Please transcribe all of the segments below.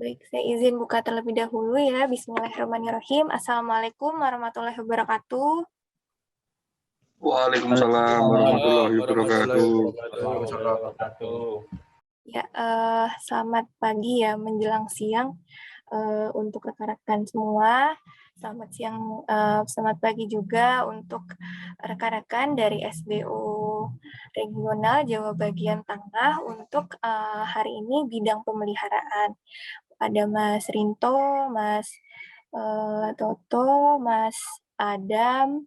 Baik, saya izin buka terlebih dahulu ya. Bismillahirrahmanirrahim. Assalamualaikum warahmatullahi wabarakatuh. Waalaikumsalam warahmatullahi wabarakatuh. Ya, selamat pagi ya menjelang siang untuk rekan-rekan semua. Selamat pagi juga untuk rekan-rekan dari SBU Regional Jawa Bagian Tengah untuk hari ini bidang pemeliharaan. Ada Mas Rinto, Mas Toto, Mas Adam,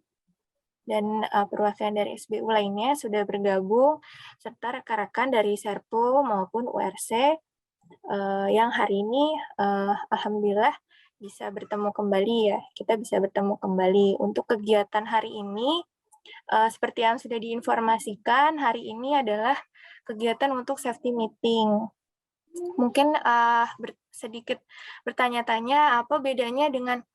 dan perwakilan dari SBU lainnya sudah bergabung, serta rekan-rekan dari Serpo maupun URC yang hari ini alhamdulillah bisa bertemu kembali ya. Kita bisa bertemu kembali. Untuk kegiatan hari ini, seperti yang sudah diinformasikan, hari ini adalah kegiatan untuk safety meeting. Mungkin sedikit bertanya-tanya apa bedanya dengan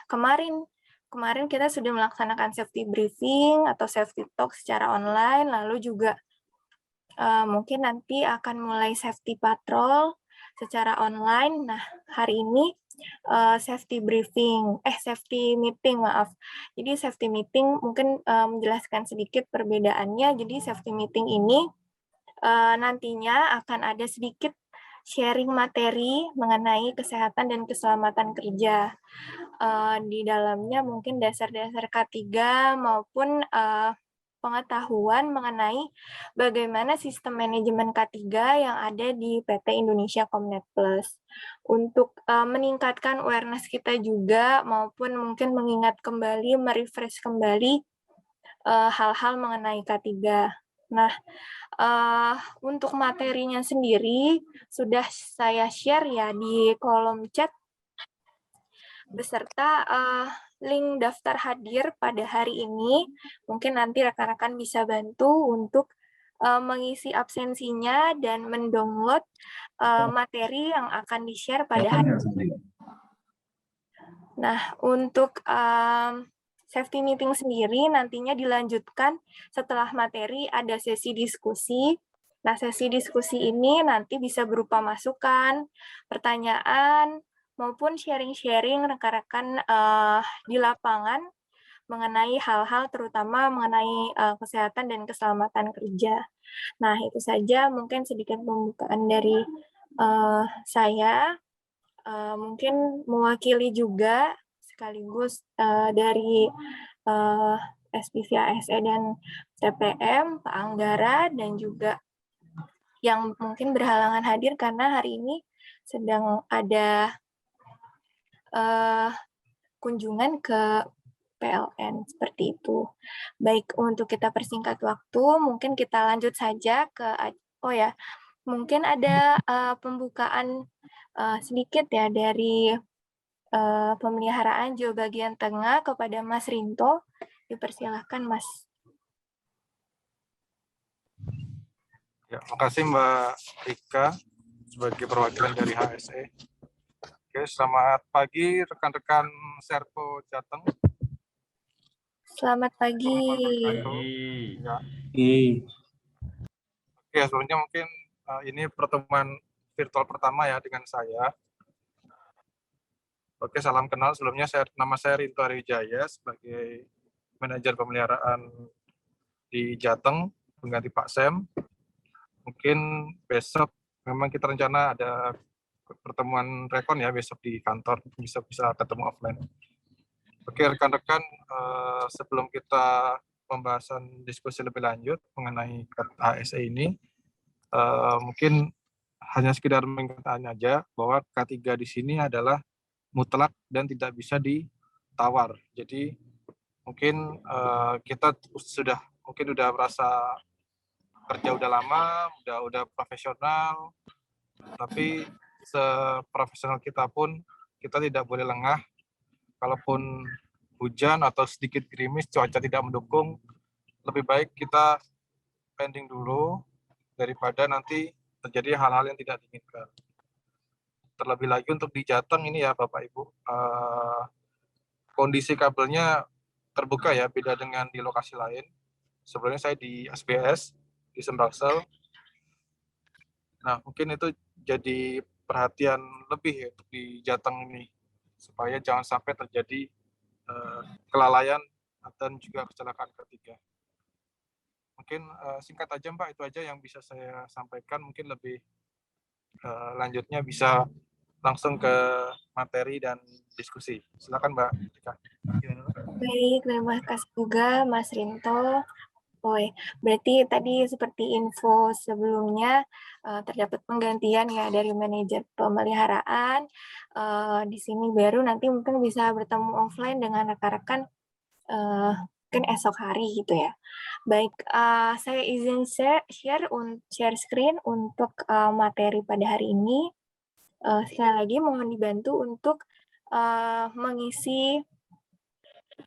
kemarin. Kemarin kita sudah melaksanakan safety briefing atau safety talk secara online, lalu juga mungkin nanti akan mulai safety patrol secara online. Nah, hari ini safety meeting, maaf. Jadi safety meeting mungkin menjelaskan sedikit perbedaannya. Jadi safety meeting ini nantinya akan ada sedikit sharing materi mengenai kesehatan dan keselamatan kerja. Di dalamnya mungkin dasar-dasar K3 maupun pengetahuan mengenai bagaimana sistem manajemen K3 yang ada di PT Indonesia Comnet Plus. Untuk meningkatkan awareness kita juga maupun mungkin mengingat kembali, merefresh kembali hal-hal mengenai K3. Nah, untuk materinya sendiri sudah saya share ya di kolom chat beserta link daftar hadir pada hari ini. Mungkin nanti rekan-rekan bisa bantu untuk mengisi absensinya dan mendownload materi yang akan di-share pada hari ini. Nah, untuk safety meeting sendiri nantinya dilanjutkan setelah materi ada sesi diskusi. Nah, sesi diskusi ini nanti bisa berupa masukan, pertanyaan, maupun sharing-sharing rekan-rekan di lapangan mengenai hal-hal terutama mengenai kesehatan dan keselamatan kerja. Nah, itu saja mungkin sedikit pembukaan dari saya. Mungkin mewakili juga sekaligus dari SPV ASE dan TPM, Pak Anggara, dan juga yang mungkin berhalangan hadir karena hari ini sedang ada kunjungan ke PLN, seperti itu. Baik, untuk kita persingkat waktu, mungkin kita lanjut saja ke, mungkin ada pembukaan sedikit ya dari pemeliharaan Jawa Bagian Tengah kepada Mas Rinto. Dipersilahkan, Mas. Ya, makasih Mbak Rika sebagai perwakilan dari HSE. Oke, selamat pagi rekan-rekan Serpo Jateng. Selamat pagi. Ya. Oke, sebelumnya mungkin ini pertemuan virtual pertama ya dengan saya. Oke, salam kenal. Sebelumnya nama saya Rinto Arijaya sebagai manajer pemeliharaan di Jateng, pengganti Pak Sem. Mungkin besok memang kita rencana ada pertemuan rekon ya besok di kantor, bisa ketemu offline. Oke, rekan-rekan, sebelum kita pembahasan diskusi lebih lanjut mengenai HSE ini, mungkin hanya sekedar mengingatkan aja bahwa K3 di sini adalah mutlak dan tidak bisa ditawar. Jadi mungkin kita sudah merasa kerja udah lama, udah profesional, tapi seprofesional kita pun kita tidak boleh lengah. Kalaupun hujan atau sedikit gerimis, cuaca tidak mendukung, lebih baik kita pending dulu daripada nanti terjadi hal-hal yang tidak diinginkan. Terlebih lagi untuk di Jateng ini ya Bapak Ibu, kondisi kabelnya terbuka ya, beda dengan di lokasi lain. Sebelumnya saya di SBS, di Sembraksel. Nah, mungkin itu jadi perhatian lebih ya untuk di Jateng ini, supaya jangan sampai terjadi kelalaian dan juga kecelakaan ketiga. Mungkin singkat aja Mbak, itu aja yang bisa saya sampaikan. Mungkin lebih lanjutnya bisa langsung ke materi dan diskusi. Silakan Mbak. Baik, terima kasih juga Mas Rinto. Berarti tadi seperti info sebelumnya terdapat penggantian ya dari manajer pemeliharaan. Di sini baru nanti mungkin bisa bertemu offline dengan rekan-rekan mungkin esok hari gitu ya. Baik, saya izin share screen untuk materi pada hari ini. Sekali lagi mohon dibantu untuk mengisi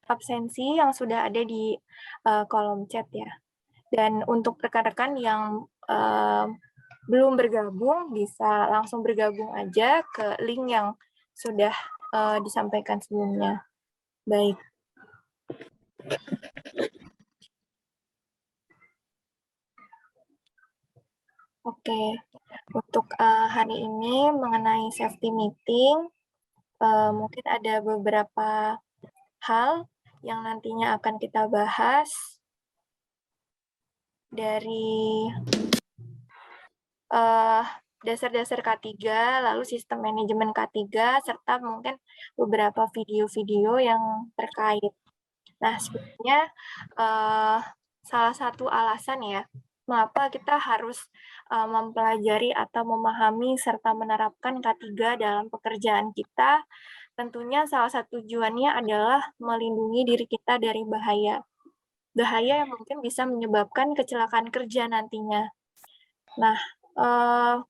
absensi yang sudah ada di kolom chat ya. Dan untuk rekan-rekan yang belum bergabung, bisa langsung bergabung aja ke link yang sudah disampaikan sebelumnya. Baik. Oke, untuk hari ini mengenai safety meeting, mungkin ada beberapa hal yang nantinya akan kita bahas dari dasar-dasar K3, lalu sistem manajemen K3, serta mungkin beberapa video-video yang terkait. Nah, sebenarnya salah satu alasan ya, mengapa kita harus mempelajari atau memahami serta menerapkan K3 dalam pekerjaan kita, tentunya salah satu tujuannya adalah melindungi diri kita dari bahaya. Bahaya yang mungkin bisa menyebabkan kecelakaan kerja nantinya. Nah,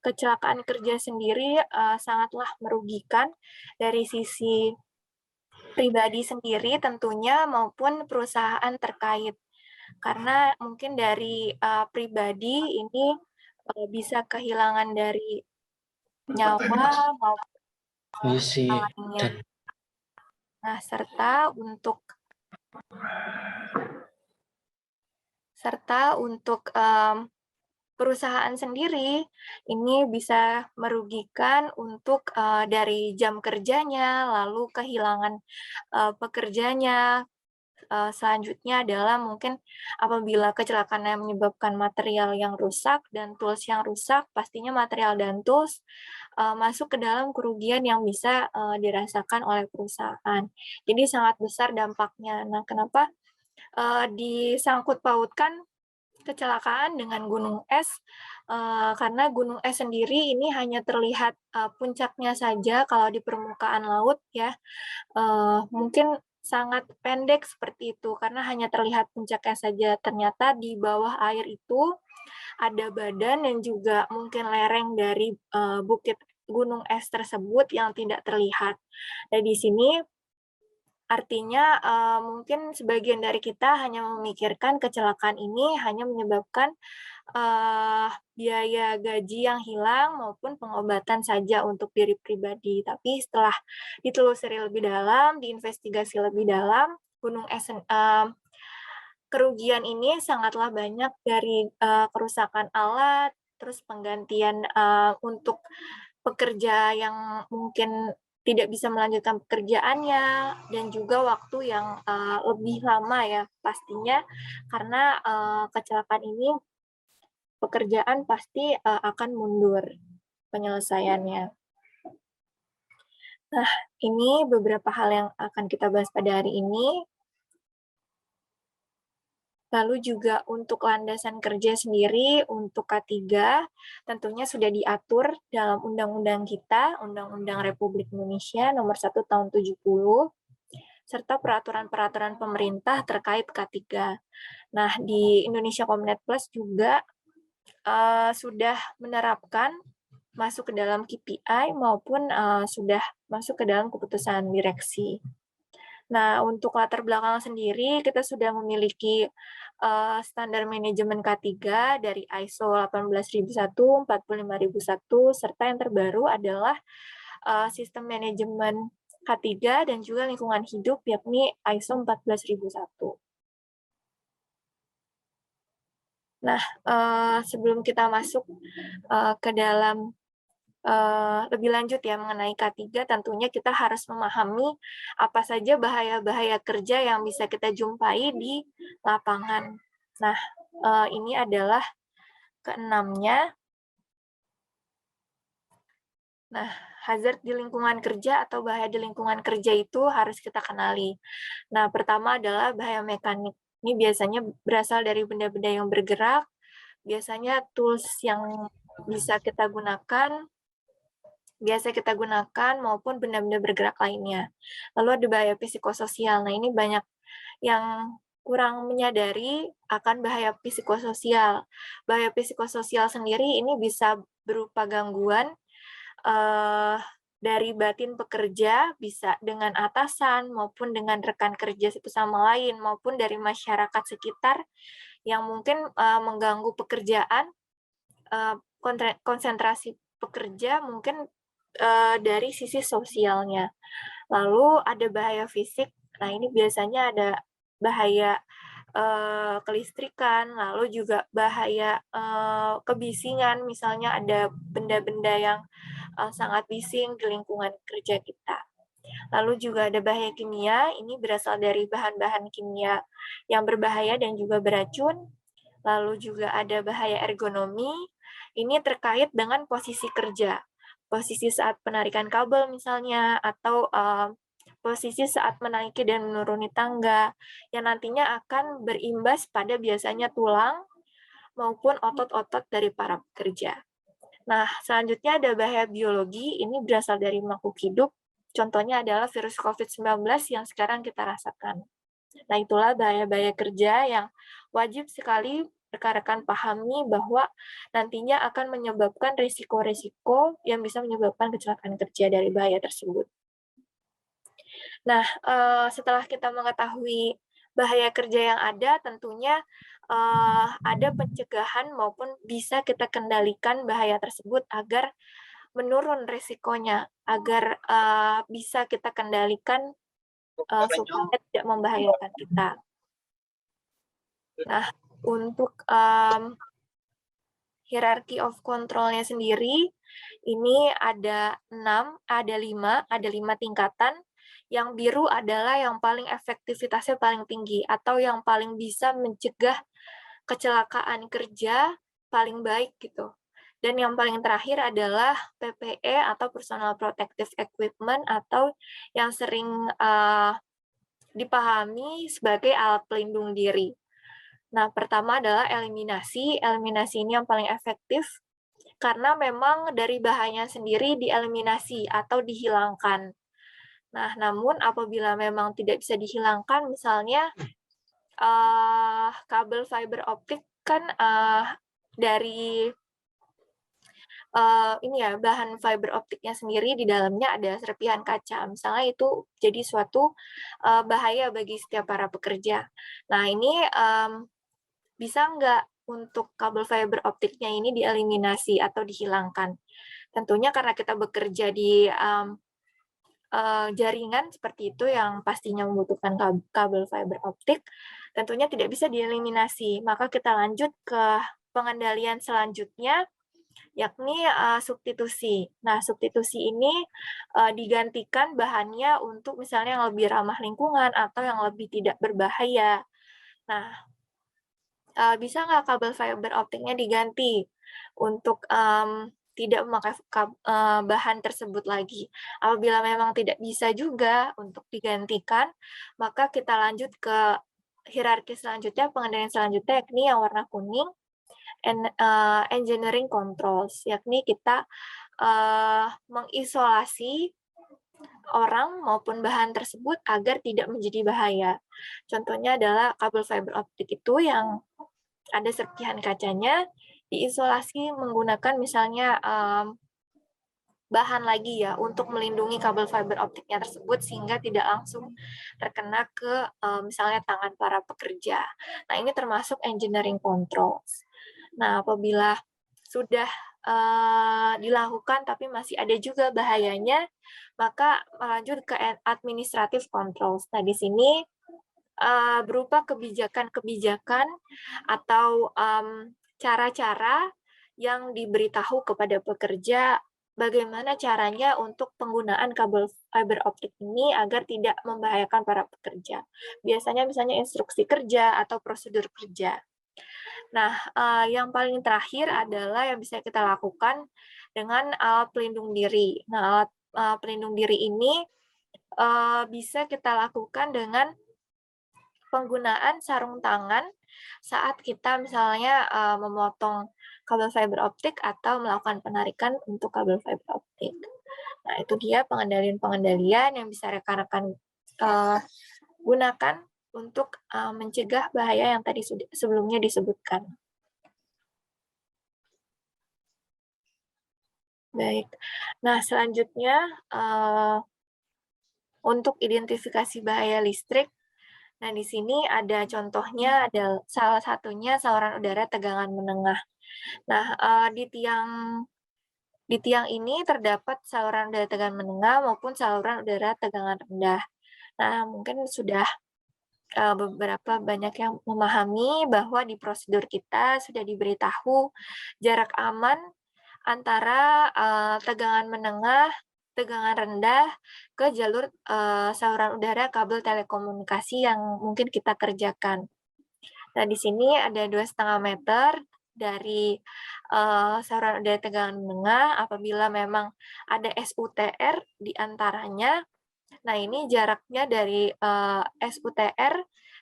kecelakaan kerja sendiri sangatlah merugikan dari sisi pribadi sendiri tentunya maupun perusahaan terkait. Karena mungkin dari pribadi ini bisa kehilangan dari nyawa maupun lainnya. Nah, serta untuk perusahaan sendiri ini bisa merugikan untuk dari jam kerjanya, lalu kehilangan pekerjanya. Selanjutnya adalah mungkin apabila kecelakaan yang menyebabkan material yang rusak dan tools yang rusak, pastinya material dan tools masuk ke dalam kerugian yang bisa dirasakan oleh perusahaan. Jadi sangat besar dampaknya. Nah, kenapa disangkut pautkan kecelakaan dengan gunung es? Karena gunung es sendiri ini hanya terlihat puncaknya saja kalau di permukaan laut ya. Mungkin sangat pendek seperti itu karena hanya terlihat puncaknya saja. Ternyata di bawah air itu ada badan dan juga mungkin lereng dari bukit gunung es tersebut yang tidak terlihat. Dan di sini artinya mungkin sebagian dari kita hanya memikirkan kecelakaan ini hanya menyebabkan biaya gaji yang hilang maupun pengobatan saja untuk diri pribadi. Tapi setelah ditelusuri lebih dalam, diinvestigasi lebih dalam, gunung es kerugian ini sangatlah banyak dari kerusakan alat, terus penggantian untuk pekerja yang mungkin tidak bisa melanjutkan pekerjaannya, dan juga waktu yang lebih lama ya pastinya, karena kecelakaan ini pekerjaan pasti akan mundur penyelesaiannya. Nah, ini beberapa hal yang akan kita bahas pada hari ini. Lalu juga untuk landasan kerja sendiri, untuk K3, tentunya sudah diatur dalam undang-undang kita, Undang-Undang Republik Indonesia Nomor 1 Tahun 70, serta peraturan-peraturan pemerintah terkait K3. Nah, di Indonesia Comnet Plus juga sudah menerapkan masuk ke dalam KPI maupun sudah masuk ke dalam keputusan direksi. Nah, untuk latar belakang sendiri, kita sudah memiliki standar manajemen K3 dari ISO 18001, 45001, serta yang terbaru adalah sistem manajemen K3 dan juga lingkungan hidup, yakni ISO 14001. Nah, sebelum kita masuk ke dalam lebih lanjut ya mengenai K3, tentunya kita harus memahami apa saja bahaya-bahaya kerja yang bisa kita jumpai di lapangan. Nah, ini adalah keenamnya. Nah, hazard di lingkungan kerja atau bahaya di lingkungan kerja itu harus kita kenali. Nah, pertama adalah bahaya mekanik. Ini biasanya berasal dari benda-benda yang bergerak, biasanya tools yang bisa kita gunakan, biasa kita gunakan maupun benda-benda bergerak lainnya. Lalu ada bahaya psikososial. Nah, ini banyak yang kurang menyadari akan bahaya psikososial. Bahaya psikososial sendiri ini bisa berupa gangguan dari batin pekerja, bisa dengan atasan maupun dengan rekan kerja satu sama lain, maupun dari masyarakat sekitar yang mungkin mengganggu pekerjaan, konsentrasi pekerja mungkin dari sisi sosialnya. Lalu ada bahaya fisik. Nah, ini biasanya ada bahaya kelistrikan, lalu juga bahaya kebisingan, misalnya ada benda-benda yang sangat bising di lingkungan kerja kita. Lalu juga ada bahaya kimia, ini berasal dari bahan-bahan kimia yang berbahaya dan juga beracun. Lalu juga ada bahaya ergonomi, ini terkait dengan posisi kerja. Posisi saat penarikan kabel misalnya, atau posisi saat menaiki dan menuruni tangga, yang nantinya akan berimbas pada biasanya tulang maupun otot-otot dari para pekerja. Nah, selanjutnya ada bahaya biologi, ini berasal dari makhluk hidup, contohnya adalah virus COVID-19 yang sekarang kita rasakan. Nah, itulah bahaya-bahaya kerja yang wajib sekali rekan-rekan pahami bahwa nantinya akan menyebabkan risiko-risiko yang bisa menyebabkan kecelakaan kerja dari bahaya tersebut. Nah, setelah kita mengetahui bahaya kerja yang ada, tentunya ada pencegahan maupun bisa kita kendalikan bahaya tersebut agar menurun risikonya, agar bisa kita kendalikan supaya tidak membahayakan kita. Nah, untuk hierarchy of control-nya sendiri, ini ada 5 tingkatan. Yang biru adalah yang paling efektivitasnya paling tinggi, atau yang paling bisa mencegah kecelakaan kerja paling baik gitu. Dan yang paling terakhir adalah PPE atau Personal Protective Equipment, atau yang sering dipahami sebagai alat pelindung diri. Nah, pertama adalah eliminasi. Eliminasi ini yang paling efektif karena memang dari bahannya sendiri dieliminasi atau dihilangkan. Nah, namun apabila memang tidak bisa dihilangkan, misalnya kabel fiber optik kan dari ini ya, bahan fiber optiknya sendiri di dalamnya ada serpihan kaca. Misalnya itu jadi suatu bahaya bagi setiap para pekerja. Nah, ini bisa nggak untuk kabel fiber optiknya ini dieliminasi atau dihilangkan? Tentunya karena kita bekerja di jaringan seperti itu yang pastinya membutuhkan kabel fiber optik, tentunya tidak bisa dieliminasi. Maka kita lanjut ke pengendalian selanjutnya, yakni substitusi. Nah, substitusi ini digantikan bahannya untuk misalnya yang lebih ramah lingkungan atau yang lebih tidak berbahaya. Nah, bisa nggak kabel fiber optiknya diganti untuk tidak memakai bahan tersebut lagi. Apabila memang tidak bisa juga untuk digantikan, maka kita lanjut ke hierarki selanjutnya, pengendalian selanjutnya, yakni yang warna kuning, engineering controls, yakni kita mengisolasi orang maupun bahan tersebut agar tidak menjadi bahaya. Contohnya adalah kabel fiber optik itu yang ada serpihan kacanya, diisolasi menggunakan misalnya bahan lagi ya untuk melindungi kabel fiber optiknya tersebut sehingga tidak langsung terkena ke misalnya tangan para pekerja. Nah, ini termasuk engineering controls. Nah, apabila sudah dilakukan tapi masih ada juga bahayanya, maka lanjut ke administrative controls. Nah, di sini berupa kebijakan-kebijakan atau cara-cara yang diberitahu kepada pekerja bagaimana caranya untuk penggunaan kabel fiber optik ini agar tidak membahayakan para pekerja. Biasanya misalnya instruksi kerja atau prosedur kerja. Nah, yang paling terakhir adalah yang bisa kita lakukan dengan alat pelindung diri. Nah, alat, pelindung diri ini, bisa kita lakukan dengan penggunaan sarung tangan saat kita misalnya, memotong kabel fiber optik atau melakukan penarikan untuk kabel fiber optik. Nah, itu dia pengendalian-pengendalian yang bisa rekan-rekan, gunakan untuk, mencegah bahaya yang tadi sebelumnya disebutkan. Baik. Nah, selanjutnya, untuk identifikasi bahaya listrik, nah di sini ada contohnya, ada salah satunya saluran udara tegangan menengah. Nah, di tiang ini terdapat saluran udara tegangan menengah maupun saluran udara tegangan rendah. Nah, mungkin sudah, beberapa banyak yang memahami bahwa di prosedur kita sudah diberitahu jarak aman antara, tegangan menengah, tegangan rendah ke jalur, saluran udara kabel telekomunikasi yang mungkin kita kerjakan. Nah, di sini ada 2,5 meter dari, saluran udara tegangan menengah apabila memang ada SUTR di antaranya. Nah, ini jaraknya dari, SUTR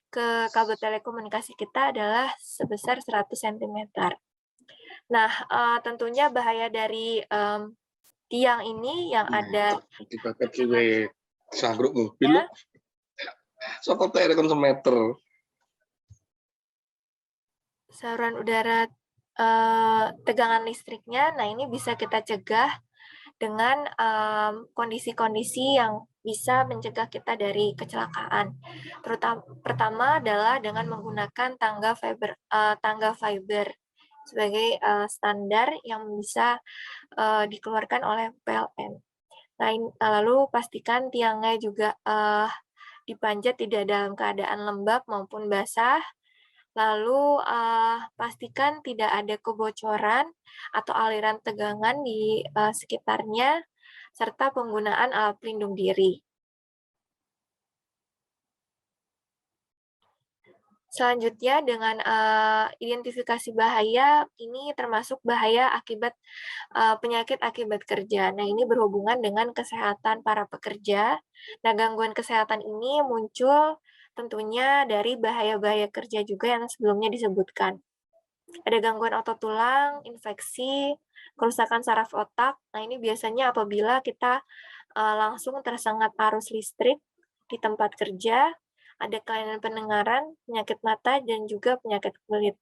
ke kabel telekomunikasi kita adalah sebesar 100 sentimeter. Nah, tentunya bahaya dari, tiang ini yang ada Dipakai suwe sambruk mobil ya, saka tere kon semeter. saluran udara, tegangan listriknya. Nah, ini bisa kita cegah dengan, kondisi-kondisi yang bisa mencegah kita dari kecelakaan. Pertama adalah dengan menggunakan tangga fiber sebagai, standar yang bisa, dikeluarkan oleh PLN. Nah, lalu pastikan tiangnya juga, dipanjat tidak dalam keadaan lembab maupun basah. Lalu, pastikan tidak ada kebocoran atau aliran tegangan di, sekitarnya, serta penggunaan alat pelindung diri. Selanjutnya dengan, identifikasi bahaya, ini termasuk bahaya akibat, penyakit akibat kerja. Nah, ini berhubungan dengan kesehatan para pekerja. Nah, gangguan kesehatan ini muncul tentunya dari bahaya-bahaya kerja juga yang sebelumnya disebutkan. Ada gangguan otot tulang, infeksi, kerusakan saraf otak. Nah, ini biasanya apabila kita, langsung tersengat arus listrik di tempat kerja, ada kelainan pendengaran, penyakit mata, dan juga penyakit kulit.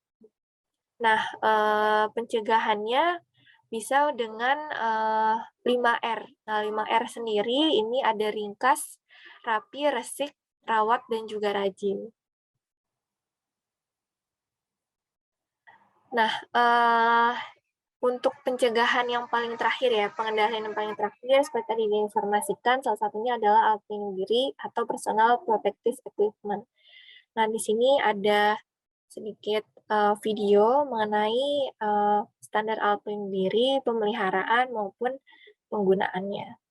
Nah, pencegahannya bisa dengan, 5R. Nah, 5R sendiri ini ada ringkas, rapi, resik, rawat, dan juga rajin. Nah, untuk pencegahan yang paling terakhir ya, pengendalian yang paling terakhir seperti tadi diinformasikan, salah satunya adalah alat pelindung diri atau personal protective equipment. Nah, di sini ada sedikit, video mengenai, standar alat pelindung diri, pemeliharaan maupun penggunaannya.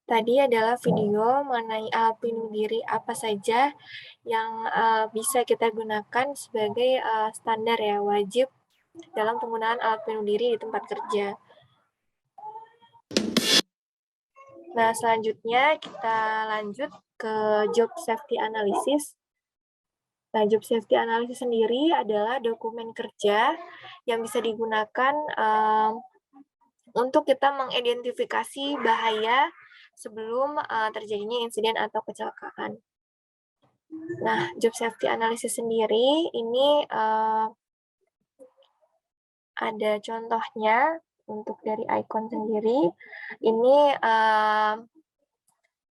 tadi adalah video mengenai alat pelindung diri apa saja yang bisa kita gunakan sebagai standar ya, wajib dalam penggunaan alat pelindung diri di tempat kerja. Nah, selanjutnya kita lanjut ke job safety analysis. Nah, job safety analysis sendiri adalah dokumen kerja yang bisa digunakan untuk kita mengidentifikasi bahaya sebelum terjadinya insiden atau kecelakaan. Nah, job safety analysis sendiri ini ada contohnya untuk dari icon sendiri. Ini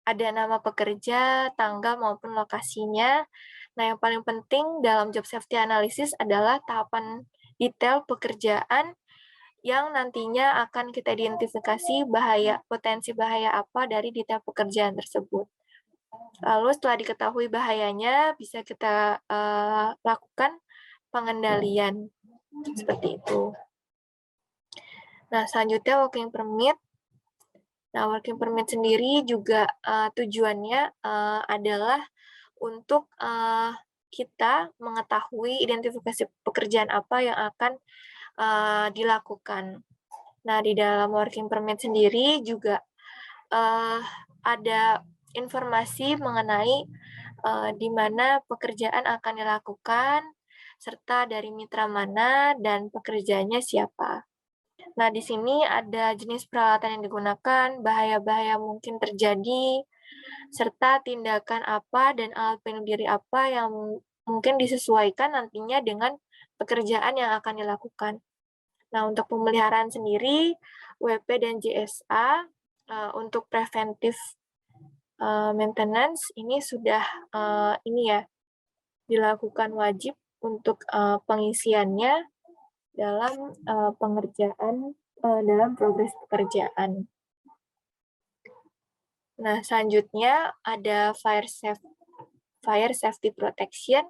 ada nama pekerja, tanggal maupun lokasinya. Nah, yang paling penting dalam job safety analysis adalah tahapan detail pekerjaan yang nantinya akan kita identifikasi potensi bahaya apa dari detail pekerjaan tersebut. Lalu setelah diketahui bahayanya, bisa kita lakukan pengendalian. Seperti itu. Nah, selanjutnya working permit. Nah, working permit sendiri juga tujuannya adalah untuk kita mengetahui identifikasi pekerjaan apa yang akan dilakukan. Nah, di dalam working permit sendiri juga ada informasi mengenai di mana pekerjaan akan dilakukan, serta dari mitra mana dan pekerjanya siapa. Nah, di sini ada jenis peralatan yang digunakan, bahaya-bahaya mungkin terjadi, serta tindakan apa dan alat pelindung diri apa yang mungkin disesuaikan nantinya dengan pekerjaan yang akan dilakukan. Nah, untuk pemeliharaan sendiri, WP dan JSA untuk preventif maintenance ini sudah dilakukan wajib untuk pengisiannya dalam pengerjaan dalam progres pekerjaan. Nah, selanjutnya ada fire safety protection.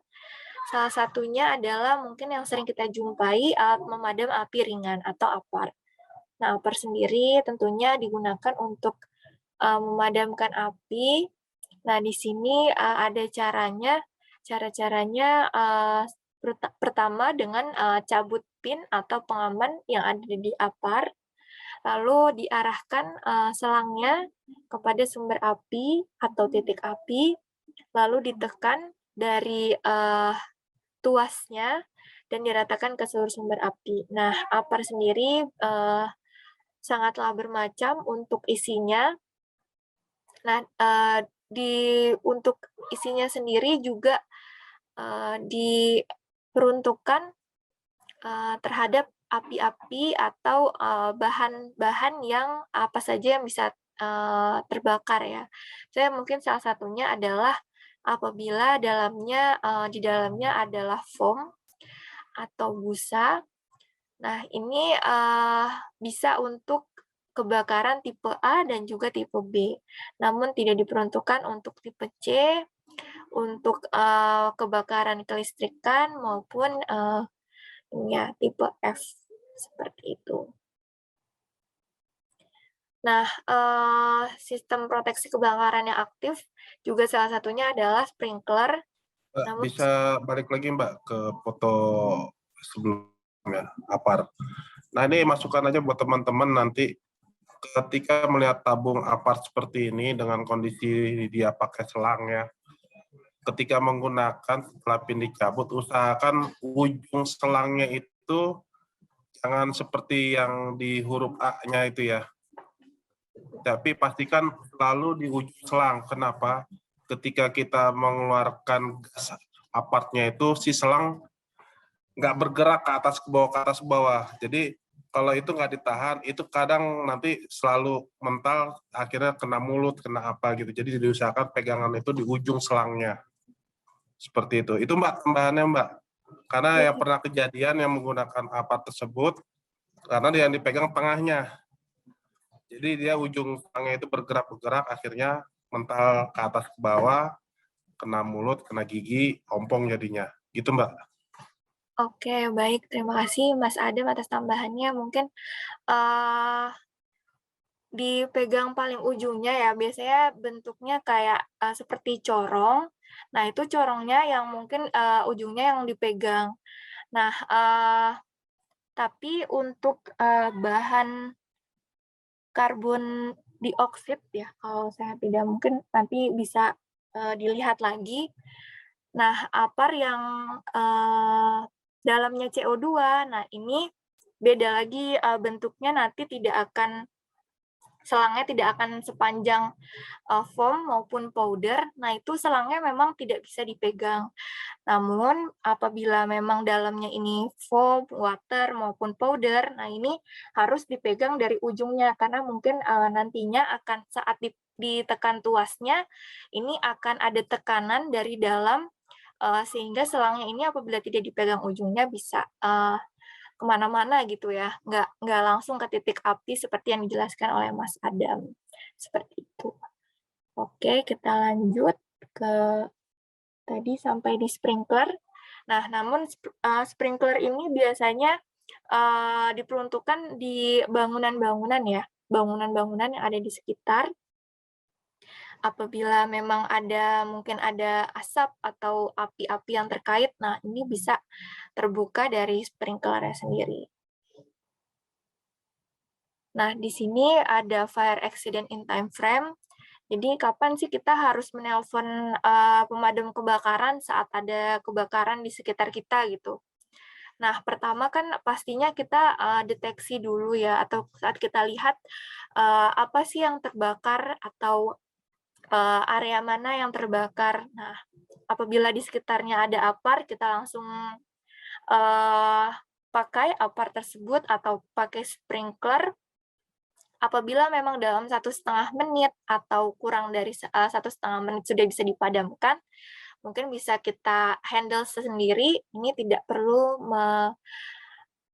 Salah satunya adalah mungkin yang sering kita jumpai alat memadam api ringan atau APAR. Nah, APAR sendiri tentunya digunakan untuk memadamkan api. Nah, di sini ada cara-caranya pertama dengan cabut pin atau pengaman yang ada di APAR, lalu diarahkan selangnya kepada sumber api atau titik api, lalu ditekan dari tuasnya dan diratakan ke seluruh sumber api. Nah, APAR sendiri sangatlah bermacam untuk isinya. Nah, untuk isinya sendiri juga diperuntukkan terhadap api-api atau bahan-bahan yang apa saja yang bisa terbakar ya. Saya mungkin salah satunya adalah apabila di dalamnya adalah foam atau busa. Nah, ini bisa untuk kebakaran tipe A dan juga tipe B. Namun tidak diperuntukkan untuk tipe C, untuk kebakaran kelistrikan maupun tipe F seperti itu. Nah, sistem proteksi kebakaran yang aktif juga salah satunya adalah sprinkler. Mbak, bisa balik lagi Mbak ke foto sebelumnya, APAR. Nah, ini masukan aja buat teman-teman nanti ketika melihat tabung APAR seperti ini dengan kondisi dia pakai selang ya. Ketika menggunakan setelah pin dicabut, usahakan ujung selangnya itu jangan seperti yang di huruf A-nya itu ya. Tapi pastikan selalu di ujung selang. Kenapa? Ketika kita mengeluarkan gas apartnya itu, si selang nggak bergerak ke atas ke bawah. Jadi kalau itu nggak ditahan, itu kadang nanti selalu mental, akhirnya kena mulut, kena apa gitu. Jadi diusahakan pegangan itu di ujung selangnya. Seperti itu. Itu Mbak, tambahannya Mbak. Karena yang pernah kejadian yang menggunakan apart tersebut, karena dia yang dipegang tengahnya. Jadi dia ujung selangnya itu bergerak-bergerak, akhirnya mental ke atas ke bawah, kena mulut, kena gigi, ompong jadinya. Gitu Mbak. Oke, baik. Terima kasih Mas Adam atas tambahannya. Mungkin dipegang paling ujungnya ya, biasanya bentuknya kayak, seperti corong. Nah, itu corongnya yang mungkin, ujungnya yang dipegang. Nah, tapi untuk, bahan karbon dioksida ya, kalau saya tidak mungkin nanti bisa, dilihat lagi. Nah, apar yang, dalamnya CO2, nah ini beda lagi, bentuknya nanti selangnya tidak akan sepanjang, foam maupun powder. Nah, itu selangnya memang tidak bisa dipegang. Namun apabila memang dalamnya ini foam, water, maupun powder, nah ini harus dipegang dari ujungnya karena mungkin, nantinya akan saat ditekan tuasnya, ini akan ada tekanan dari dalam, sehingga selangnya ini apabila tidak dipegang ujungnya bisa, kemana-mana gitu ya, nggak langsung ke titik api seperti yang dijelaskan oleh Mas Adam, seperti itu. Oke, kita lanjut ke tadi sampai di sprinkler. Nah, namun sprinkler ini biasanya, diperuntukkan di bangunan-bangunan ya, bangunan-bangunan yang ada di sekitar. Apabila memang mungkin ada asap atau api-api yang terkait, nah ini bisa terbuka dari sprinklernya sendiri. Nah, di sini ada fire accident in time frame. Jadi kapan sih kita harus menelpon, pemadam kebakaran saat ada kebakaran di sekitar kita gitu. Nah, pertama kan pastinya kita, deteksi dulu ya atau saat kita lihat, apa sih yang terbakar atau, area mana yang terbakar. Nah, apabila di sekitarnya ada apar, kita langsung, eee, pakai apar tersebut atau pakai sprinkler. Apabila memang dalam 1,5 menit atau kurang dari 1,5 menit sudah bisa dipadamkan, mungkin bisa kita handle sendiri, ini tidak perlu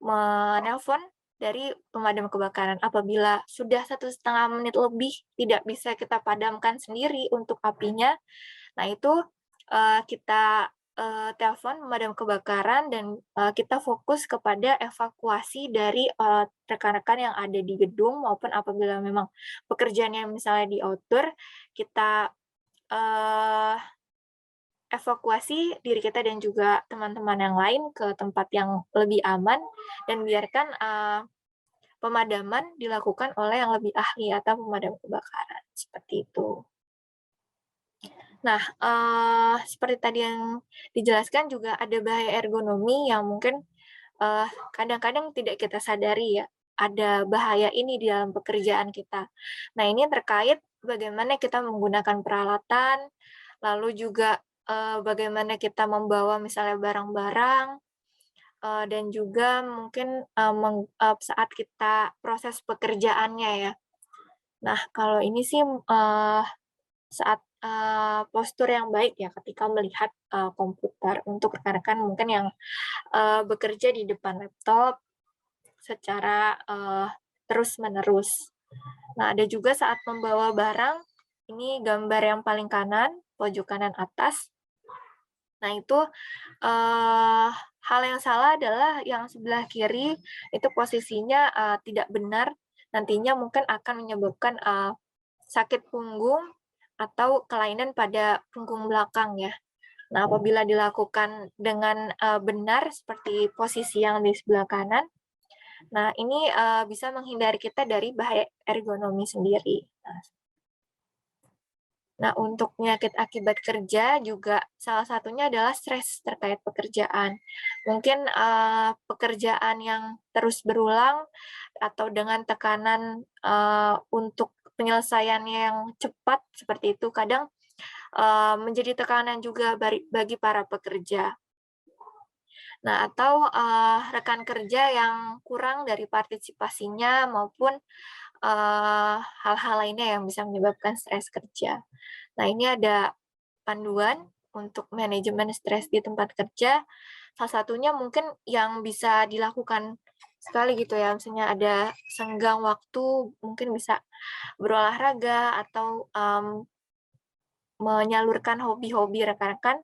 menelpon dari pemadam kebakaran. Apabila sudah 1,5 menit lebih tidak bisa kita padamkan sendiri untuk apinya, nah itu, kita, telepon pemadam kebakaran dan, kita fokus kepada evakuasi dari, rekan-rekan yang ada di gedung maupun apabila memang pekerjaannya misalnya di outdoor, kita, eee, evakuasi diri kita dan juga teman-teman yang lain ke tempat yang lebih aman dan biarkan, pemadaman dilakukan oleh yang lebih ahli atau pemadam kebakaran, seperti itu. Nah, seperti tadi yang dijelaskan juga ada bahaya ergonomi yang mungkin, kadang-kadang tidak kita sadari ya, ada bahaya ini di dalam pekerjaan kita. Nah, ini terkait bagaimana kita menggunakan peralatan, lalu juga, bagaimana kita membawa misalnya barang-barang, dan juga mungkin, saat kita proses pekerjaannya ya. Nah, kalau ini sih, saat, postur yang baik ya ketika melihat, komputer untuk rekan-rekan mungkin yang, bekerja di depan laptop secara, terus-menerus. Nah, ada juga saat membawa barang, ini gambar yang paling kanan, pojok kanan atas. Nah, itu, hal yang salah adalah yang sebelah kiri itu posisinya, tidak benar, nantinya mungkin akan menyebabkan, sakit punggung atau kelainan pada punggung belakang ya. Nah, apabila dilakukan dengan, benar seperti posisi yang di sebelah kanan, nah ini, bisa menghindari kita dari bahaya ergonomi sendiri. Nah, untuk penyakit akibat kerja juga salah satunya adalah stres terkait pekerjaan. Mungkin, pekerjaan yang terus berulang atau dengan tekanan, untuk penyelesaiannya yang cepat seperti itu kadang, menjadi tekanan juga bagi para pekerja. Nah, atau, rekan kerja yang kurang dari partisipasinya maupun, hal-hal lainnya yang bisa menyebabkan stres kerja. Nah, ini ada panduan untuk manajemen stres di tempat kerja. Salah satunya mungkin yang bisa dilakukan sekali gitu ya, misalnya ada senggang waktu, mungkin bisa berolahraga atau, menyalurkan hobi-hobi rekan-rekan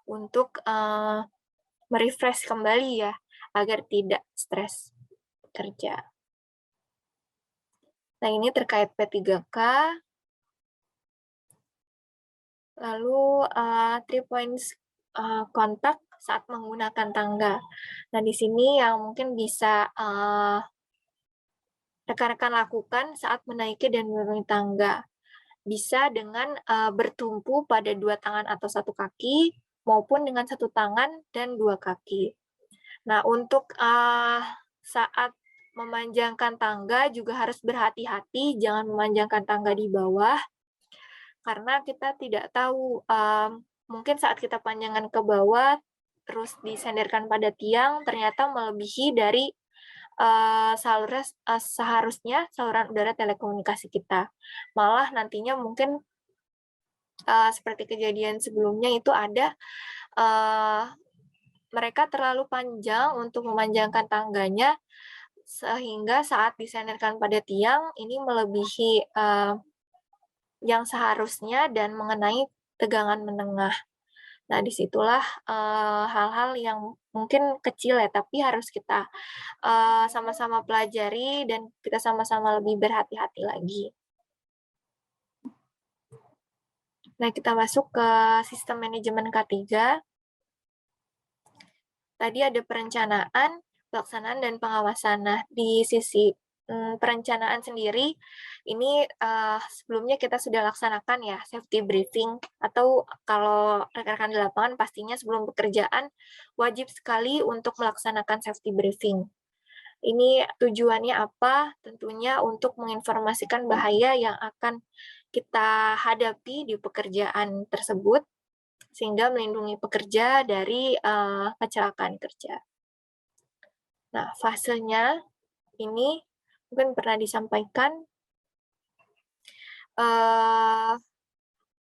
untuk, kembali ya, agar tidak stres kerja. Nah, ini terkait P3K. Lalu 3 points kontak saat menggunakan tangga. Nah, di sini yang mungkin bisa rekan-rekan lakukan saat menaiki dan menuruni tangga. Bisa dengan bertumpu pada 2 tangan atau 1 kaki, maupun dengan 1 tangan dan 2 kaki. Nah, untuk saat memanjangkan tangga juga harus berhati-hati, jangan memanjangkan tangga di bawah, karena kita tidak tahu, mungkin saat kita panjangkan ke bawah, terus disenderkan pada tiang, ternyata melebihi dari seharusnya saluran udara telekomunikasi kita. Malah nantinya mungkin seperti kejadian sebelumnya itu ada mereka terlalu panjang untuk memanjangkan tangganya, sehingga saat disenderkan pada tiang ini melebihi yang seharusnya dan mengenai tegangan menengah. Nah, disitulah hal-hal yang mungkin kecil ya, tapi harus kita sama-sama pelajari dan kita sama-sama lebih berhati-hati lagi. Nah, kita masuk ke sistem manajemen K3. Tadi ada perencanaan, pelaksanaan, dan pengawasan. Nah, di sisi perencanaan sendiri, ini sebelumnya kita sudah laksanakan ya safety briefing, atau kalau rekan-rekan di lapangan pastinya sebelum pekerjaan wajib sekali untuk melaksanakan safety briefing. Ini tujuannya apa? Tentunya untuk menginformasikan bahaya yang akan kita hadapi di pekerjaan tersebut, sehingga melindungi pekerja dari kecelakaan kerja. Nah, fasenya ini mungkin pernah disampaikan.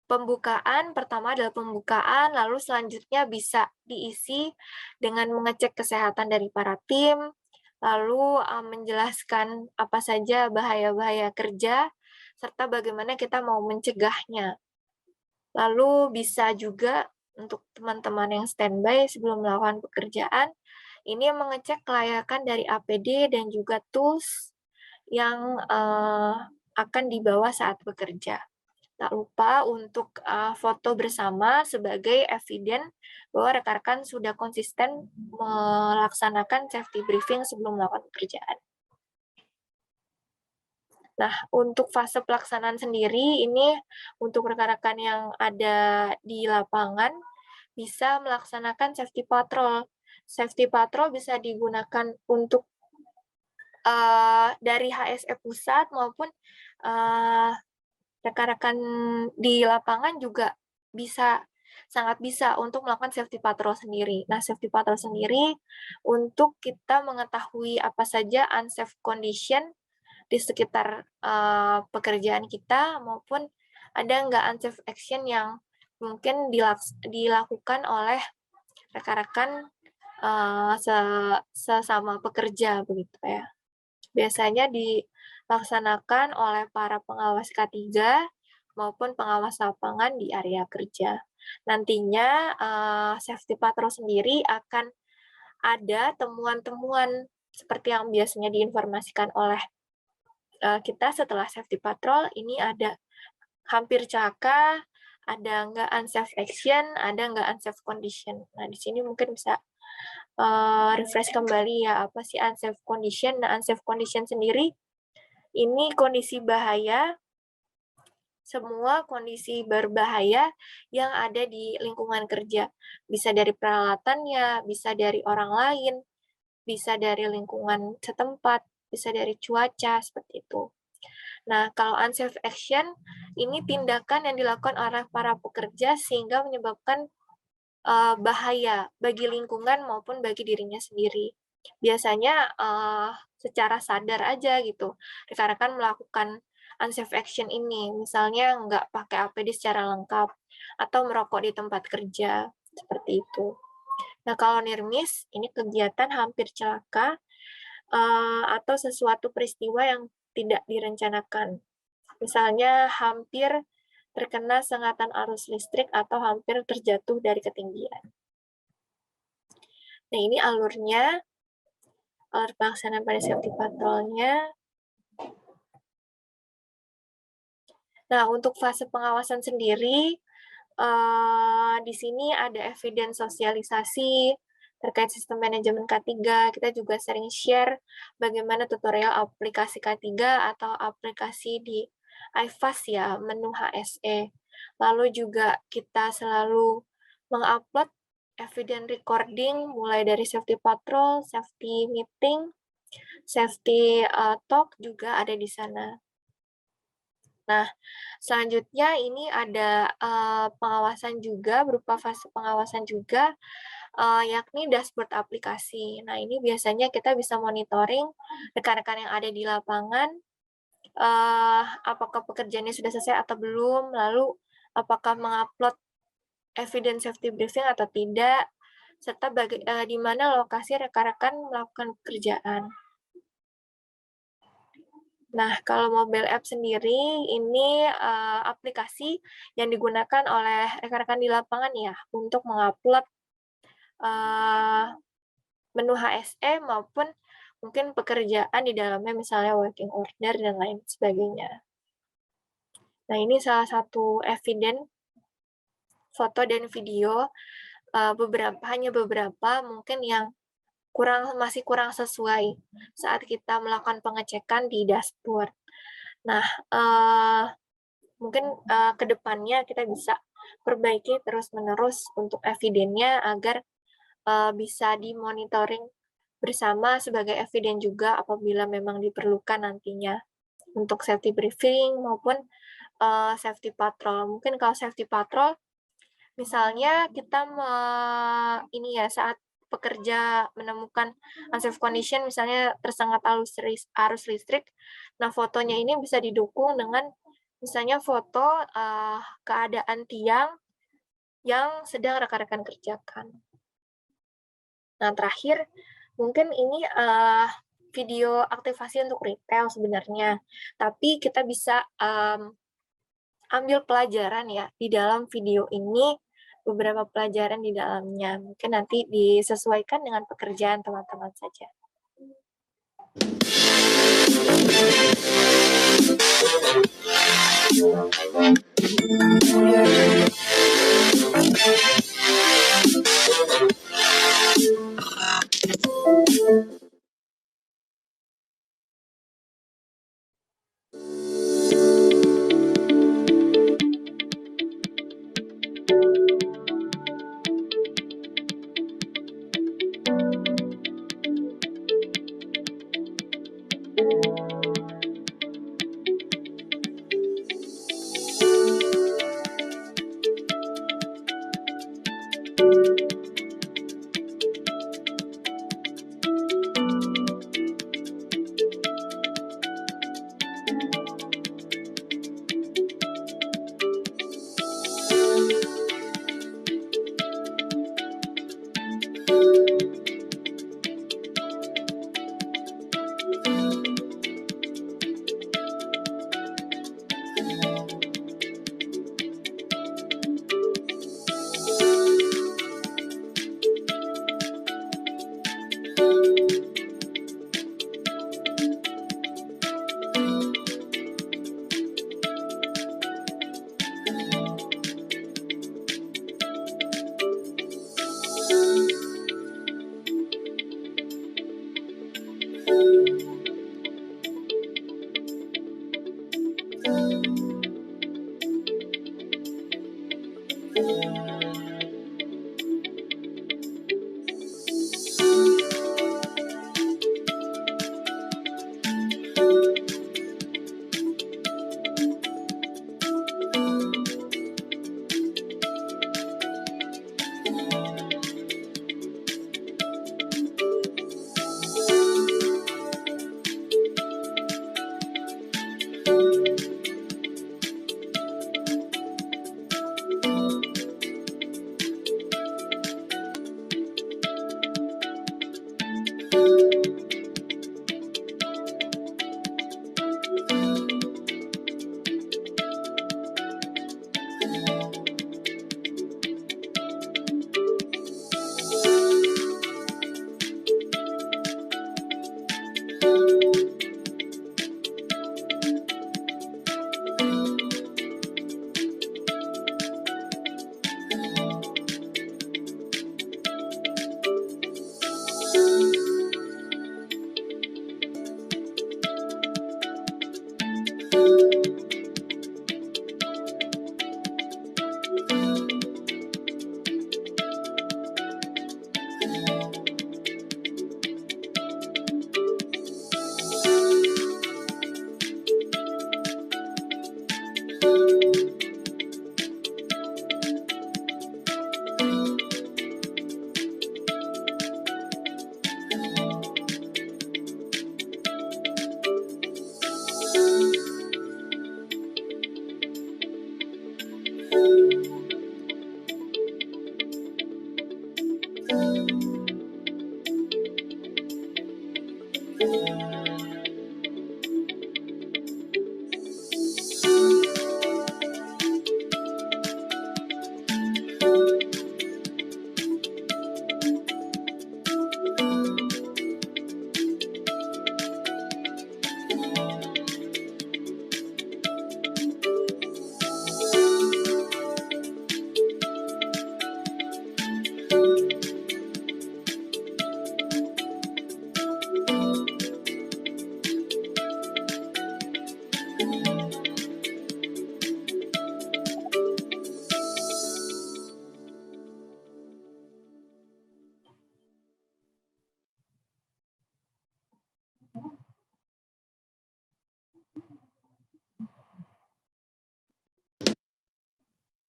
Pembukaan, pertama adalah pembukaan, lalu selanjutnya bisa diisi dengan mengecek kesehatan dari para tim, lalu menjelaskan apa saja bahaya-bahaya kerja, serta bagaimana kita mau mencegahnya. Lalu bisa juga untuk teman-teman yang standby sebelum melakukan pekerjaan, ini mengecek kelayakan dari APD dan juga tools yang akan dibawa saat bekerja. Tak lupa untuk foto bersama sebagai eviden bahwa rekan-rekan sudah konsisten melaksanakan safety briefing sebelum melakukan pekerjaan. Nah, untuk fase pelaksanaan sendiri, ini untuk rekan-rekan yang ada di lapangan bisa melaksanakan safety patrol. Safety patrol bisa digunakan untuk dari HSE pusat maupun rekan-rekan di lapangan juga sangat bisa untuk melakukan safety patrol sendiri. Nah, safety patrol sendiri untuk kita mengetahui apa saja unsafe condition di sekitar pekerjaan kita, maupun ada nggak unsafe action yang mungkin dilakukan oleh rekan-rekan sesama pekerja begitu ya. Biasanya dilaksanakan oleh para pengawas K3 maupun pengawas lapangan di area kerja. Nantinya safety patrol sendiri akan ada temuan-temuan seperti yang biasanya diinformasikan oleh kita setelah safety patrol. Ini ada hampir celaka, ada nggak unsafe action, ada nggak unsafe condition. Nah, di sini mungkin bisa refresh kembali ya, apa sih unsafe condition. Nah, unsafe condition sendiri ini kondisi bahaya, semua kondisi berbahaya yang ada di lingkungan kerja. Bisa dari peralatannya, bisa dari orang lain, bisa dari lingkungan setempat, bisa dari cuaca, seperti itu. Nah, kalau unsafe action, ini tindakan yang dilakukan oleh para pekerja sehingga menyebabkan bahaya bagi lingkungan maupun bagi dirinya sendiri. Biasanya secara sadar aja gitu, rekan-rekan melakukan unsafe action ini, misalnya nggak pakai APD secara lengkap, atau merokok di tempat kerja, seperti itu. Nah, kalau near miss, ini kegiatan hampir celaka, atau sesuatu peristiwa yang tidak direncanakan. Misalnya hampir terkena sengatan arus listrik atau hampir terjatuh dari ketinggian. Nah, ini alurnya, alur pelaksanaan pada safety patrolnya. Nah, untuk fase pengawasan sendiri, di sini ada evidence sosialisasi terkait sistem manajemen K3. Kita juga sering share bagaimana tutorial aplikasi K3 atau aplikasi di iFast ya, menu HSE. Lalu juga kita selalu mengupload evidence recording mulai dari safety patrol, safety meeting, safety talk juga ada di sana. Nah, selanjutnya ini ada pengawasan juga, berupa fase pengawasan juga, yakni dashboard aplikasi. Nah, ini biasanya kita bisa monitoring rekan-rekan yang ada di lapangan, apakah pekerjaannya sudah selesai atau belum, lalu apakah mengupload evidence safety briefing atau tidak, serta di mana lokasi rekan-rekan melakukan pekerjaan. Nah, kalau mobile app sendiri, ini aplikasi yang digunakan oleh rekan-rekan di lapangan ya, untuk mengupload menu HSE maupun mungkin pekerjaan di dalamnya, misalnya working order dan lain sebagainya. Nah, ini salah satu evidence foto dan video, hanya beberapa mungkin yang masih kurang sesuai saat kita melakukan pengecekan di dashboard. Nah, mungkin ke depannya kita bisa perbaiki terus-menerus untuk evidennya agar bisa dimonitoring bersama sebagai eviden juga apabila memang diperlukan nantinya untuk safety briefing maupun safety patrol. Mungkin kalau safety patrol, misalnya kita saat pekerja menemukan unsafe condition, misalnya tersengat arus listrik, nah fotonya ini bisa didukung dengan misalnya foto keadaan tiang yang sedang rekan-rekan kerjakan. Nah, terakhir, mungkin ini video aktivasi untuk retail sebenarnya, tapi kita bisa ambil pelajaran ya di dalam video ini, beberapa pelajaran di dalamnya. Mungkin nanti disesuaikan dengan pekerjaan teman-teman saja.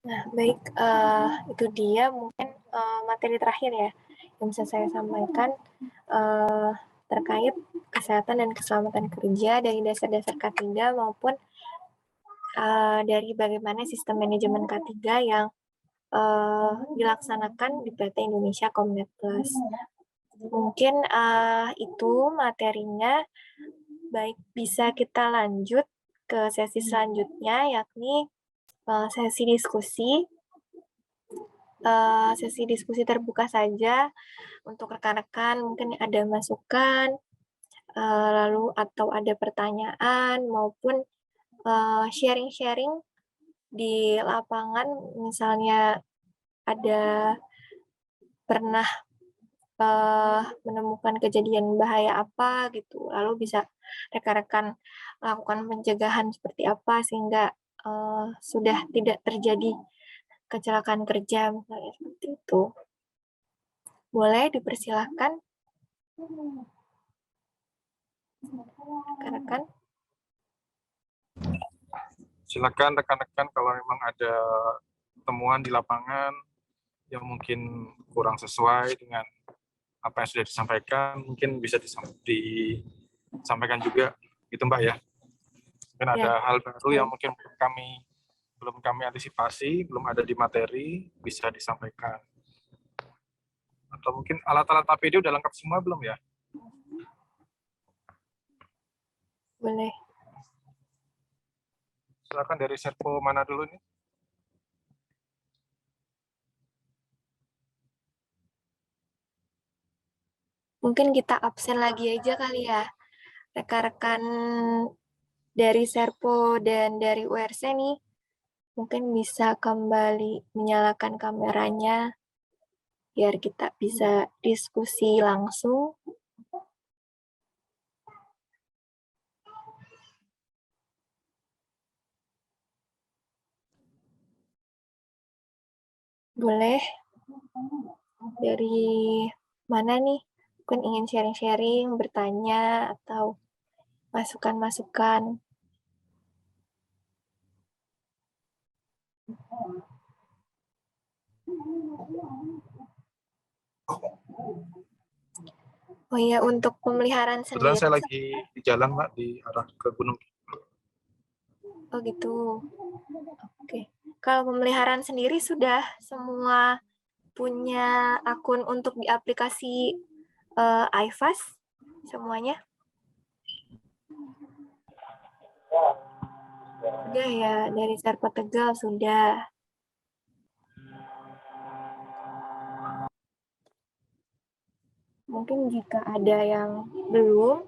Nah, baik, itu dia mungkin materi terakhir ya yang bisa saya sampaikan terkait kesehatan dan keselamatan kerja dari dasar-dasar K3 maupun dari bagaimana sistem manajemen K3 yang dilaksanakan di PT Indonesia Comnet Plus. Mungkin itu materinya. Baik, bisa kita lanjut ke sesi selanjutnya, yakni sesi diskusi. Sesi diskusi terbuka saja untuk rekan-rekan, mungkin ada masukan, lalu atau ada pertanyaan maupun sharing-sharing di lapangan, misalnya ada pernah menemukan kejadian bahaya apa gitu, lalu bisa rekan-rekan lakukan pencegahan seperti apa sehingga sudah tidak terjadi kecelakaan kerja misalnya seperti itu. Boleh dipersilahkan rekan-rekan. Silakan rekan-rekan kalau memang ada temuan di lapangan yang mungkin kurang sesuai dengan apa yang sudah disampaikan, mungkin bisa disampaikan juga gitu Mbak ya. Mungkin ada hal baru yang mungkin belum kami antisipasi, belum ada di materi, bisa disampaikan. Atau mungkin alat-alat APD udah lengkap semua belum ya? Boleh. Silakan dari Serpo mana dulu nih? Mungkin kita absen lagi aja kali ya. Rekan-rekan dari Serpo dan dari URC nih, mungkin bisa kembali menyalakan kameranya biar kita bisa diskusi langsung. Boleh. Dari mana nih? Mungkin ingin sharing-sharing, bertanya, atau masukan-masukan. Oh iya, untuk pemeliharaan Kebetulan sendiri. saya lagi di jalan Mbak, di arah ke Gunung. Oh gitu. Oke. Kalau pemeliharaan sendiri sudah semua punya akun untuk di aplikasi iFast semuanya? Sudah ya, dari Serpo Tegal sudah. Mungkin jika ada yang belum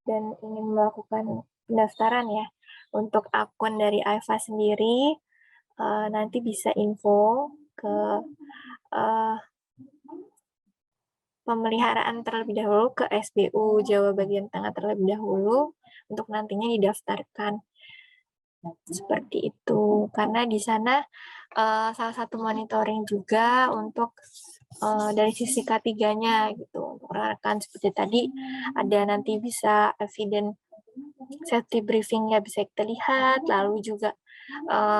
dan ingin melakukan pendaftaran ya untuk akun dari iFast sendiri, nanti bisa info ke pemeliharaan terlebih dahulu ke SBU Jawa bagian tengah terlebih dahulu untuk nantinya didaftarkan. Seperti itu, karena di sana salah satu monitoring juga untuk dari sisi K3-nya gitu. Untuk rekan seperti tadi ada nanti bisa evidence safety briefing-nya bisa kita lihat, lalu juga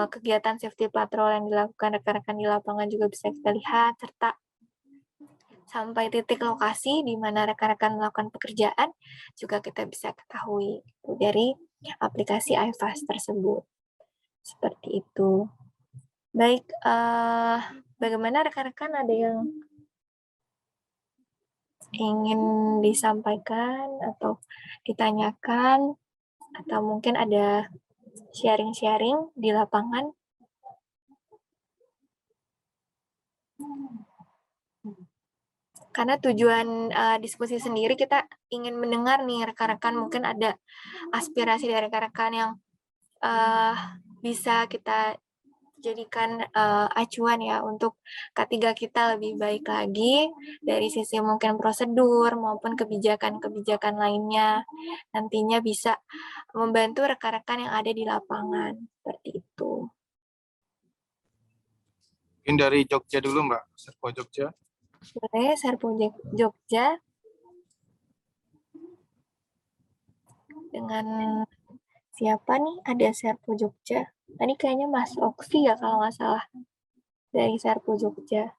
kegiatan safety patrol yang dilakukan rekan-rekan di lapangan juga bisa kita lihat, serta sampai titik lokasi di mana rekan-rekan melakukan pekerjaan juga kita bisa ketahui dari aplikasi iFast tersebut. Seperti itu. Baik, bagaimana rekan-rekan, ada yang ingin disampaikan atau ditanyakan, atau mungkin ada sharing-sharing di lapangan? Karena tujuan diskusi sendiri kita ingin mendengar nih rekan-rekan, mungkin ada aspirasi dari rekan-rekan yang bisa kita jadikan acuan ya untuk K3 kita lebih baik lagi dari sisi mungkin prosedur maupun kebijakan-kebijakan lainnya, nantinya bisa membantu rekan-rekan yang ada di lapangan. Seperti itu. Mungkin dari Jogja dulu Mbak, Serpo Jogja. Boleh, Serpo Jogja. Dengan siapa nih? Ada Serpo Jogja. Tadi kayaknya Mas Oksi ya kalau nggak salah. dari Serpo Jogja.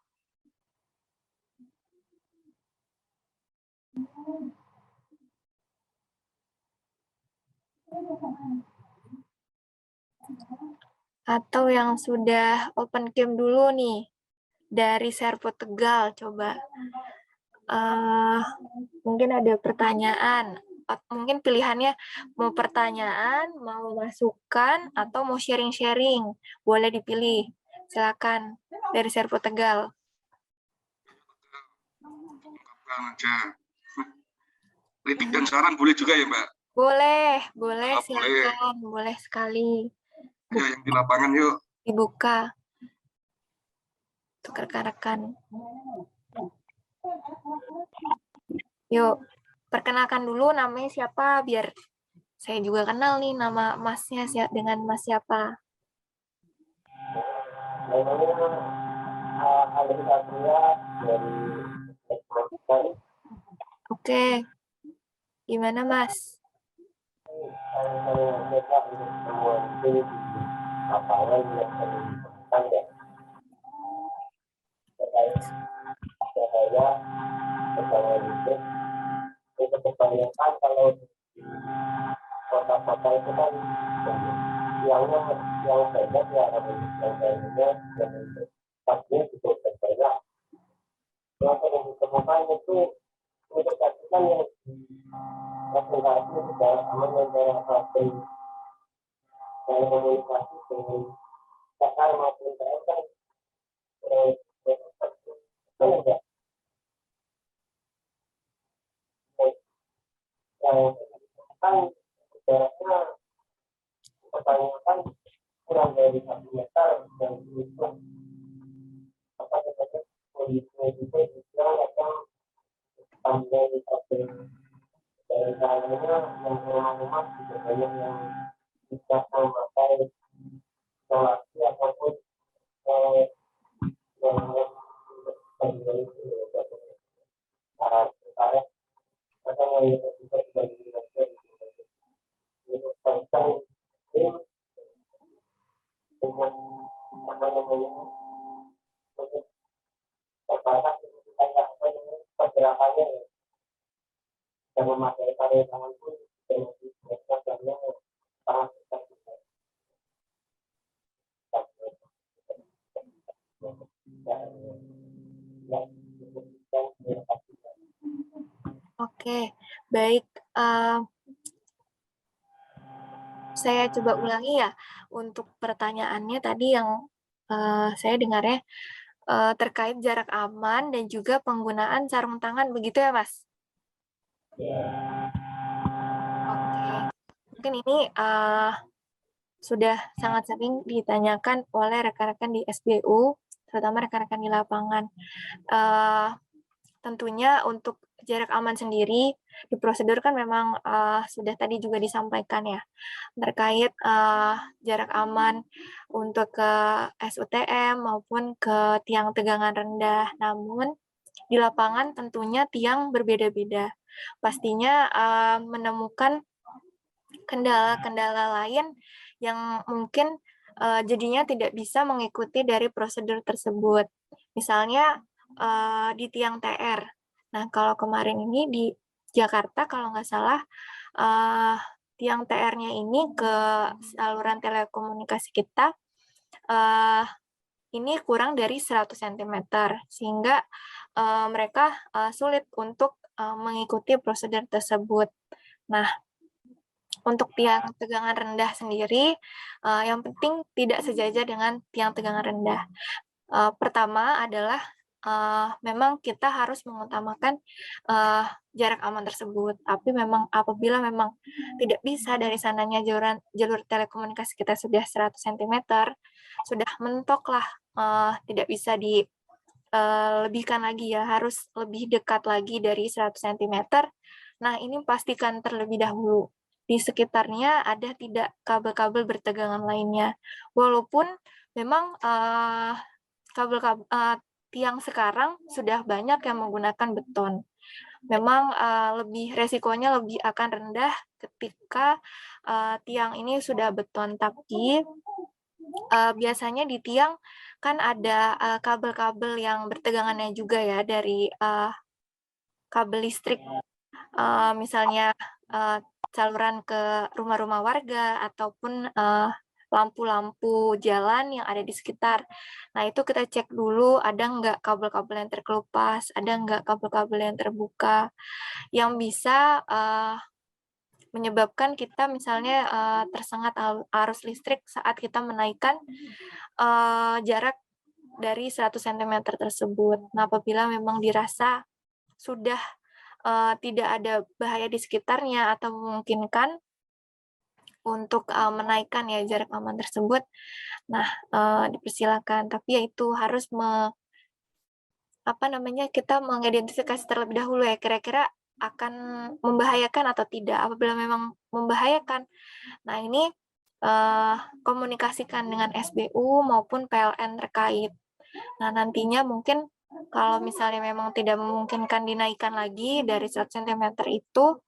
Atau yang sudah open cam dulu nih, dari Serpo Tegal, coba. Mungkin ada pertanyaan, mungkin pilihannya mau pertanyaan, mau masukan, atau mau sharing-sharing. Boleh dipilih, silakan dari Serpo Tegal. Aja. Kritik dan saran boleh juga ya, Mbak? Boleh Oh, silakan, boleh sekali. Ya, yang di lapangan yuk. Dibuka untuk rekan-rekan. Yuk, perkenalkan dulu namanya siapa, biar saya juga kenal nih nama masnya dengan mas siapa. Oke, gimana mas? Kebanyakan kalau kota-kota itu kan yang banyak ya yang banyak yang pastinya cukup banyak. Yang sering ditemukan itu mendekatkan yang representasi sudah aman antara satu dan komunikasi dengan kakak maupun saya kan enggak yang kan jaraknya kebanyakan kurang dari 1 meter dan itu apa namanya kondisinya juga akan panjang di dari kalangannya yang rumah juga banyak yang bisa memakai isolasi ataupun yang dari saya atau yang bisa dibagi tentang dengan apa namanya untuk terbatas kayak pergerakannya yang memakai karya tangan pun dengan sangat Oke, baik. Saya coba ulangi ya untuk pertanyaannya tadi yang saya dengarnya terkait jarak aman dan juga penggunaan sarung tangan, begitu ya, Mas? Oke, mungkin ini sudah sangat sering ditanyakan oleh rekan-rekan di SBU, terutama rekan-rekan di lapangan. Tentunya untuk jarak aman sendiri, di prosedur kan memang sudah tadi juga disampaikan ya, terkait jarak aman untuk ke SUTM maupun ke tiang tegangan rendah. Namun, di lapangan tentunya tiang berbeda-beda. Pastinya menemukan kendala-kendala lain yang mungkin jadinya tidak bisa mengikuti dari prosedur tersebut. Misalnya di tiang TR. Nah, kalau kemarin ini di Jakarta, kalau nggak salah, tiang TR-nya ini ke saluran telekomunikasi kita ini kurang dari 100 cm, sehingga mereka sulit untuk mengikuti prosedur tersebut. Nah, untuk tiang tegangan rendah sendiri, yang penting tidak sejajar dengan tiang tegangan rendah. Pertama adalah memang kita harus mengutamakan jarak aman tersebut. Tapi memang apabila memang tidak bisa dari sananya jalur telekomunikasi kita sudah 100 cm, sudah mentok lah, tidak bisa dilebihkan lagi ya, harus lebih dekat lagi dari 100 cm. Nah, ini pastikan terlebih dahulu di sekitarnya ada tidak kabel-kabel bertegangan lainnya. Walaupun memang tiang sekarang sudah banyak yang menggunakan beton. Memang lebih resikonya lebih akan rendah ketika tiang ini sudah beton, tapi biasanya di tiang kan ada kabel-kabel yang bertegangannya juga ya dari kabel listrik, misalnya saluran ke rumah-rumah warga ataupun lampu-lampu jalan yang ada di sekitar. Nah, itu kita cek dulu ada nggak kabel-kabel yang terkelupas, ada nggak kabel-kabel yang terbuka, yang bisa menyebabkan kita misalnya tersengat arus listrik saat kita menaikkan jarak dari 100 cm tersebut. Nah, apabila memang dirasa sudah tidak ada bahaya di sekitarnya atau memungkinkan untuk menaikkan ya jarak aman tersebut, nah dipersilakan. Tapi ya itu harus kita mengidentifikasi terlebih dahulu ya, kira-kira akan membahayakan atau tidak. Apabila memang membahayakan, nah ini komunikasikan dengan SBU maupun PLN terkait. Nah, nantinya mungkin kalau misalnya memang tidak memungkinkan dinaikkan lagi dari 100 cm itu,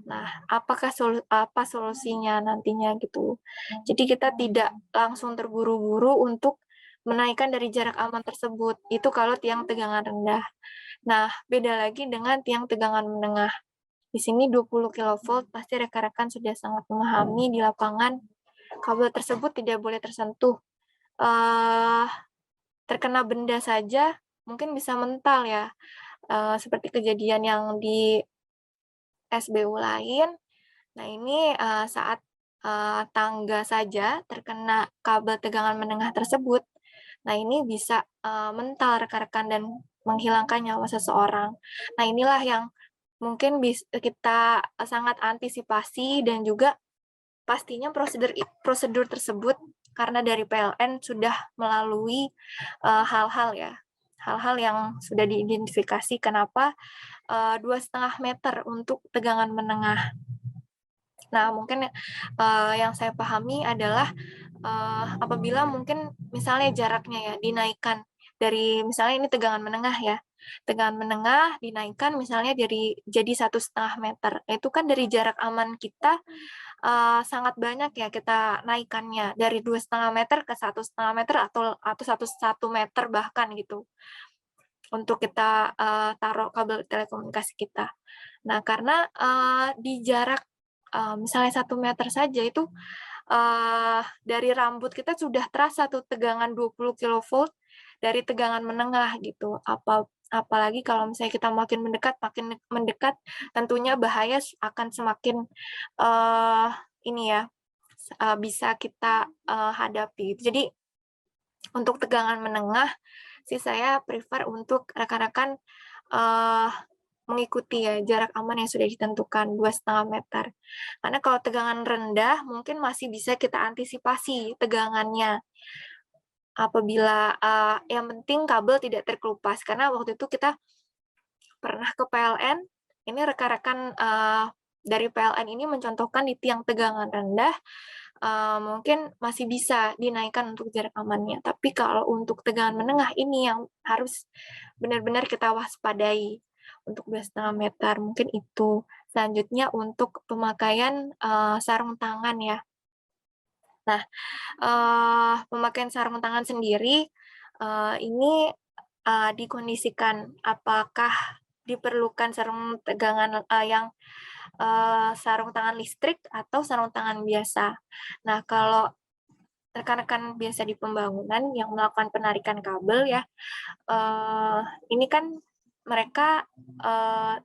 nah apa solusinya nantinya gitu. Jadi kita tidak langsung terburu-buru untuk menaikkan dari jarak aman tersebut. Itu kalau tiang tegangan rendah. Nah, beda lagi dengan tiang tegangan menengah. Di sini 20 kV pasti rekan-rekan sudah sangat memahami di lapangan kabel tersebut tidak boleh tersentuh. Terkena benda saja mungkin bisa mental ya. Seperti kejadian yang di SBU lain. Nah, ini saat tangga saja terkena kabel tegangan menengah tersebut, nah ini bisa mental rekan-rekan dan menghilangkan nyawa seseorang. Nah, inilah yang mungkin kita sangat antisipasi dan juga pastinya prosedur tersebut karena dari PLN sudah melalui hal-hal yang sudah diidentifikasi kenapa 2,5 meter untuk tegangan menengah. Nah, mungkin yang saya pahami adalah apabila mungkin misalnya jaraknya ya dinaikkan dari misalnya ini tegangan menengah ya, tegangan menengah dinaikkan misalnya jadi 1,5 meter. Itu kan dari jarak aman kita sangat banyak ya kita naikannya dari 2,5 meter ke 1,5 meter atau 1 meter bahkan gitu untuk kita taruh kabel telekomunikasi kita. Nah, karena di jarak misalnya 1 meter saja itu dari rambut kita sudah terasa tuh tegangan 20 kV dari tegangan menengah gitu. Apalagi kalau misalnya kita makin mendekat, tentunya bahaya akan semakin bisa kita hadapi. Jadi untuk tegangan menengah sih saya prefer untuk rekan-rekan mengikuti ya jarak aman yang sudah ditentukan 2,5 meter. Karena kalau tegangan rendah mungkin masih bisa kita antisipasi tegangannya. Apabila yang penting kabel tidak terkelupas karena waktu itu kita pernah ke PLN, ini rekan-rekan dari PLN ini mencontohkan di tiang tegangan rendah mungkin masih bisa dinaikkan untuk jarak amannya. Tapi kalau untuk tegangan menengah ini yang harus benar-benar kita waspadai untuk 2,5 meter. Mungkin itu. Selanjutnya untuk pemakaian sarung tangan ya. Nah, pemakaian sarung tangan sendiri ini dikondisikan apakah diperlukan sarung tegangan yang sarung tangan listrik atau sarung tangan biasa. Nah, kalau rekan-rekan biasa di pembangunan yang melakukan penarikan kabel ya, ini kan mereka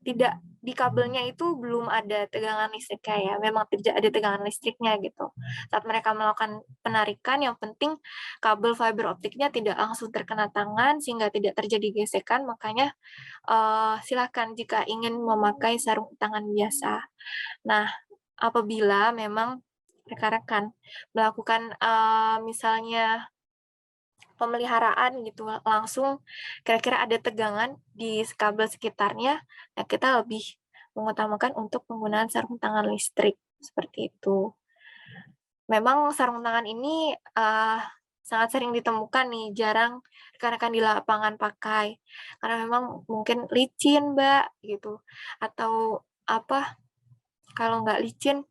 tidak di kabelnya itu belum ada tegangan listriknya ya, memang tidak ada tegangan listriknya gitu. Saat mereka melakukan penarikan, yang penting kabel fiber optiknya tidak langsung terkena tangan sehingga tidak terjadi gesekan, makanya silakan jika ingin memakai sarung tangan biasa. Nah, apabila memang rekan-rekan melakukan misalnya pemeliharaan gitu langsung kira-kira ada tegangan di kabel sekitarnya, nah kita lebih mengutamakan untuk penggunaan sarung tangan listrik seperti itu. Memang sarung tangan ini sangat sering ditemukan nih, jarang rekan-rekan di lapangan pakai karena memang mungkin licin, Mbak, gitu. Atau kalau nggak licin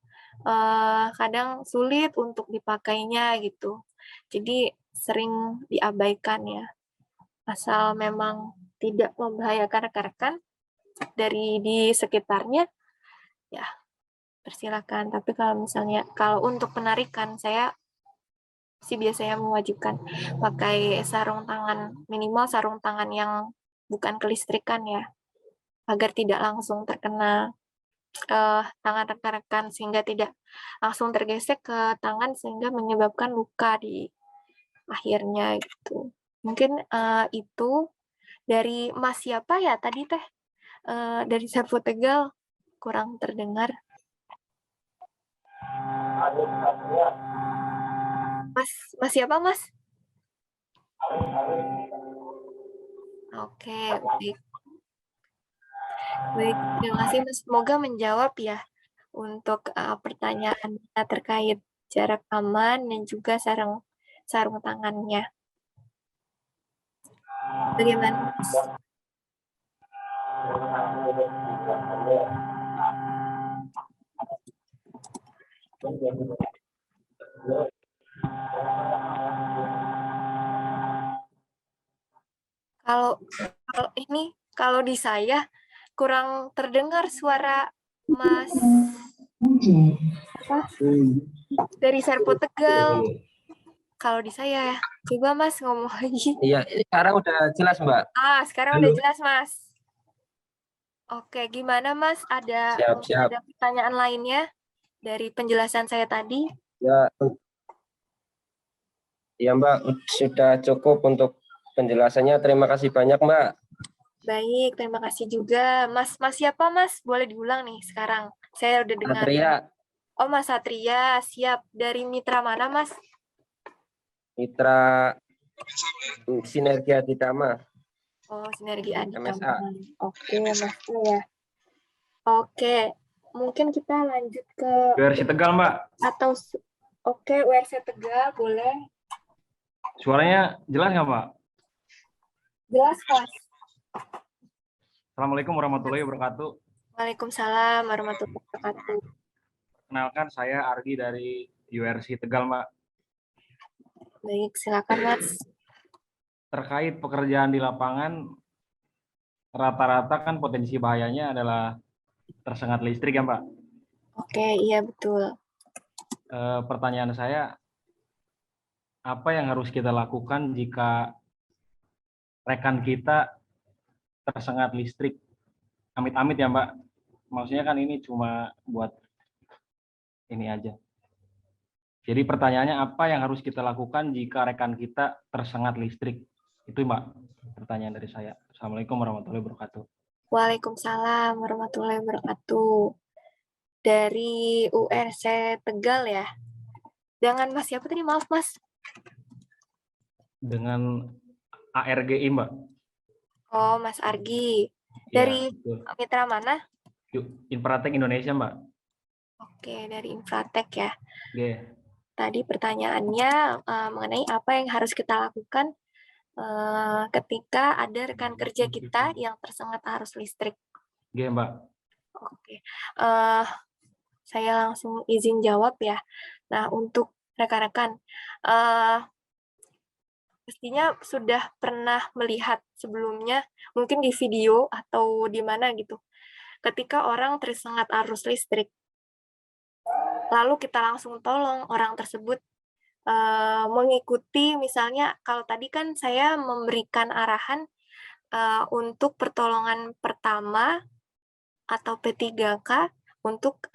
kadang sulit untuk dipakainya gitu. Jadi sering diabaikan ya. Asal memang tidak membahayakan rekan-rekan dari di sekitarnya, ya persilakan. Tapi kalau misalnya kalau untuk penarikan, saya sih biasanya mewajibkan pakai sarung tangan, minimal sarung tangan yang bukan kelistrikan ya, agar tidak langsung terkena tangan rekan-rekan sehingga tidak langsung tergesek ke tangan sehingga menyebabkan luka di akhirnya gitu. Mungkin itu dari Mas siapa ya tadi teh? Dari Servo Tegal kurang terdengar. Mas siapa Mas? Oke, baik. Baik, terima kasih Mas. Semoga menjawab ya untuk pertanyaan terkait jarak aman dan juga sarung tangannya. Bagaimana Mas? Kalau di saya kurang terdengar suara Mas dari Serpo Tegal. Kalau di saya ya, coba Mas ngomong lagi. Iya, sekarang udah jelas, Mbak. Sekarang udah jelas Mas. Oke, gimana Mas? Mungkin Siap. ada pertanyaan lainnya dari penjelasan saya tadi? Ya, Mbak, sudah cukup untuk penjelasannya. Terima kasih banyak, Mbak. Baik, terima kasih juga. Mas siapa Mas? Boleh diulang nih sekarang. Saya udah dengar. Satria. Oh, Mas Satria, siap. Dari mitra mana Mas? Mitra Sinergi Aditama. Oh, Sinergi Aditama. MSA. Oke, Mas ya. Oke, mungkin kita lanjut ke URC Tegal, Mbak. Oke, URC Tegal, boleh. Suaranya jelas nggak, Mbak? Jelas, Mas. Assalamualaikum warahmatullahi wabarakatuh. Waalaikumsalam warahmatullahi wabarakatuh. Kenalkan, saya Argi dari URC Tegal, Mbak. Baik, silakan, Mas. Terkait pekerjaan di lapangan, rata-rata kan potensi bahayanya adalah tersengat listrik ya, Mbak? Oke, iya betul. Pertanyaan saya, apa yang harus kita lakukan jika rekan kita tersengat listrik? Amit-amit ya, Mbak. Maksudnya kan ini cuma buat ini aja. Jadi pertanyaannya, apa yang harus kita lakukan jika rekan kita tersengat listrik? Itu, Mbak, pertanyaan dari saya. Assalamualaikum warahmatullahi wabarakatuh. Waalaikumsalam warahmatullahi wabarakatuh. Dari URC Tegal ya. Dengan Mas siapa tadi? Maaf, Mas. Dengan ARGI, Mbak. Oh, Mas Argi. Dari ya, mitra mana? Infratek Indonesia, Mbak. Oke, dari Infratek ya. Oke. Tadi pertanyaannya mengenai apa yang harus kita lakukan ketika ada rekan kerja kita yang tersengat arus listrik. Oke, Mbak. Oke, saya langsung izin jawab ya. Nah, untuk rekan-rekan, pastinya sudah pernah melihat sebelumnya, mungkin di video atau di mana gitu, ketika orang tersengat arus listrik, lalu kita langsung tolong orang tersebut mengikuti, misalnya kalau tadi kan saya memberikan arahan untuk pertolongan pertama atau P3K untuk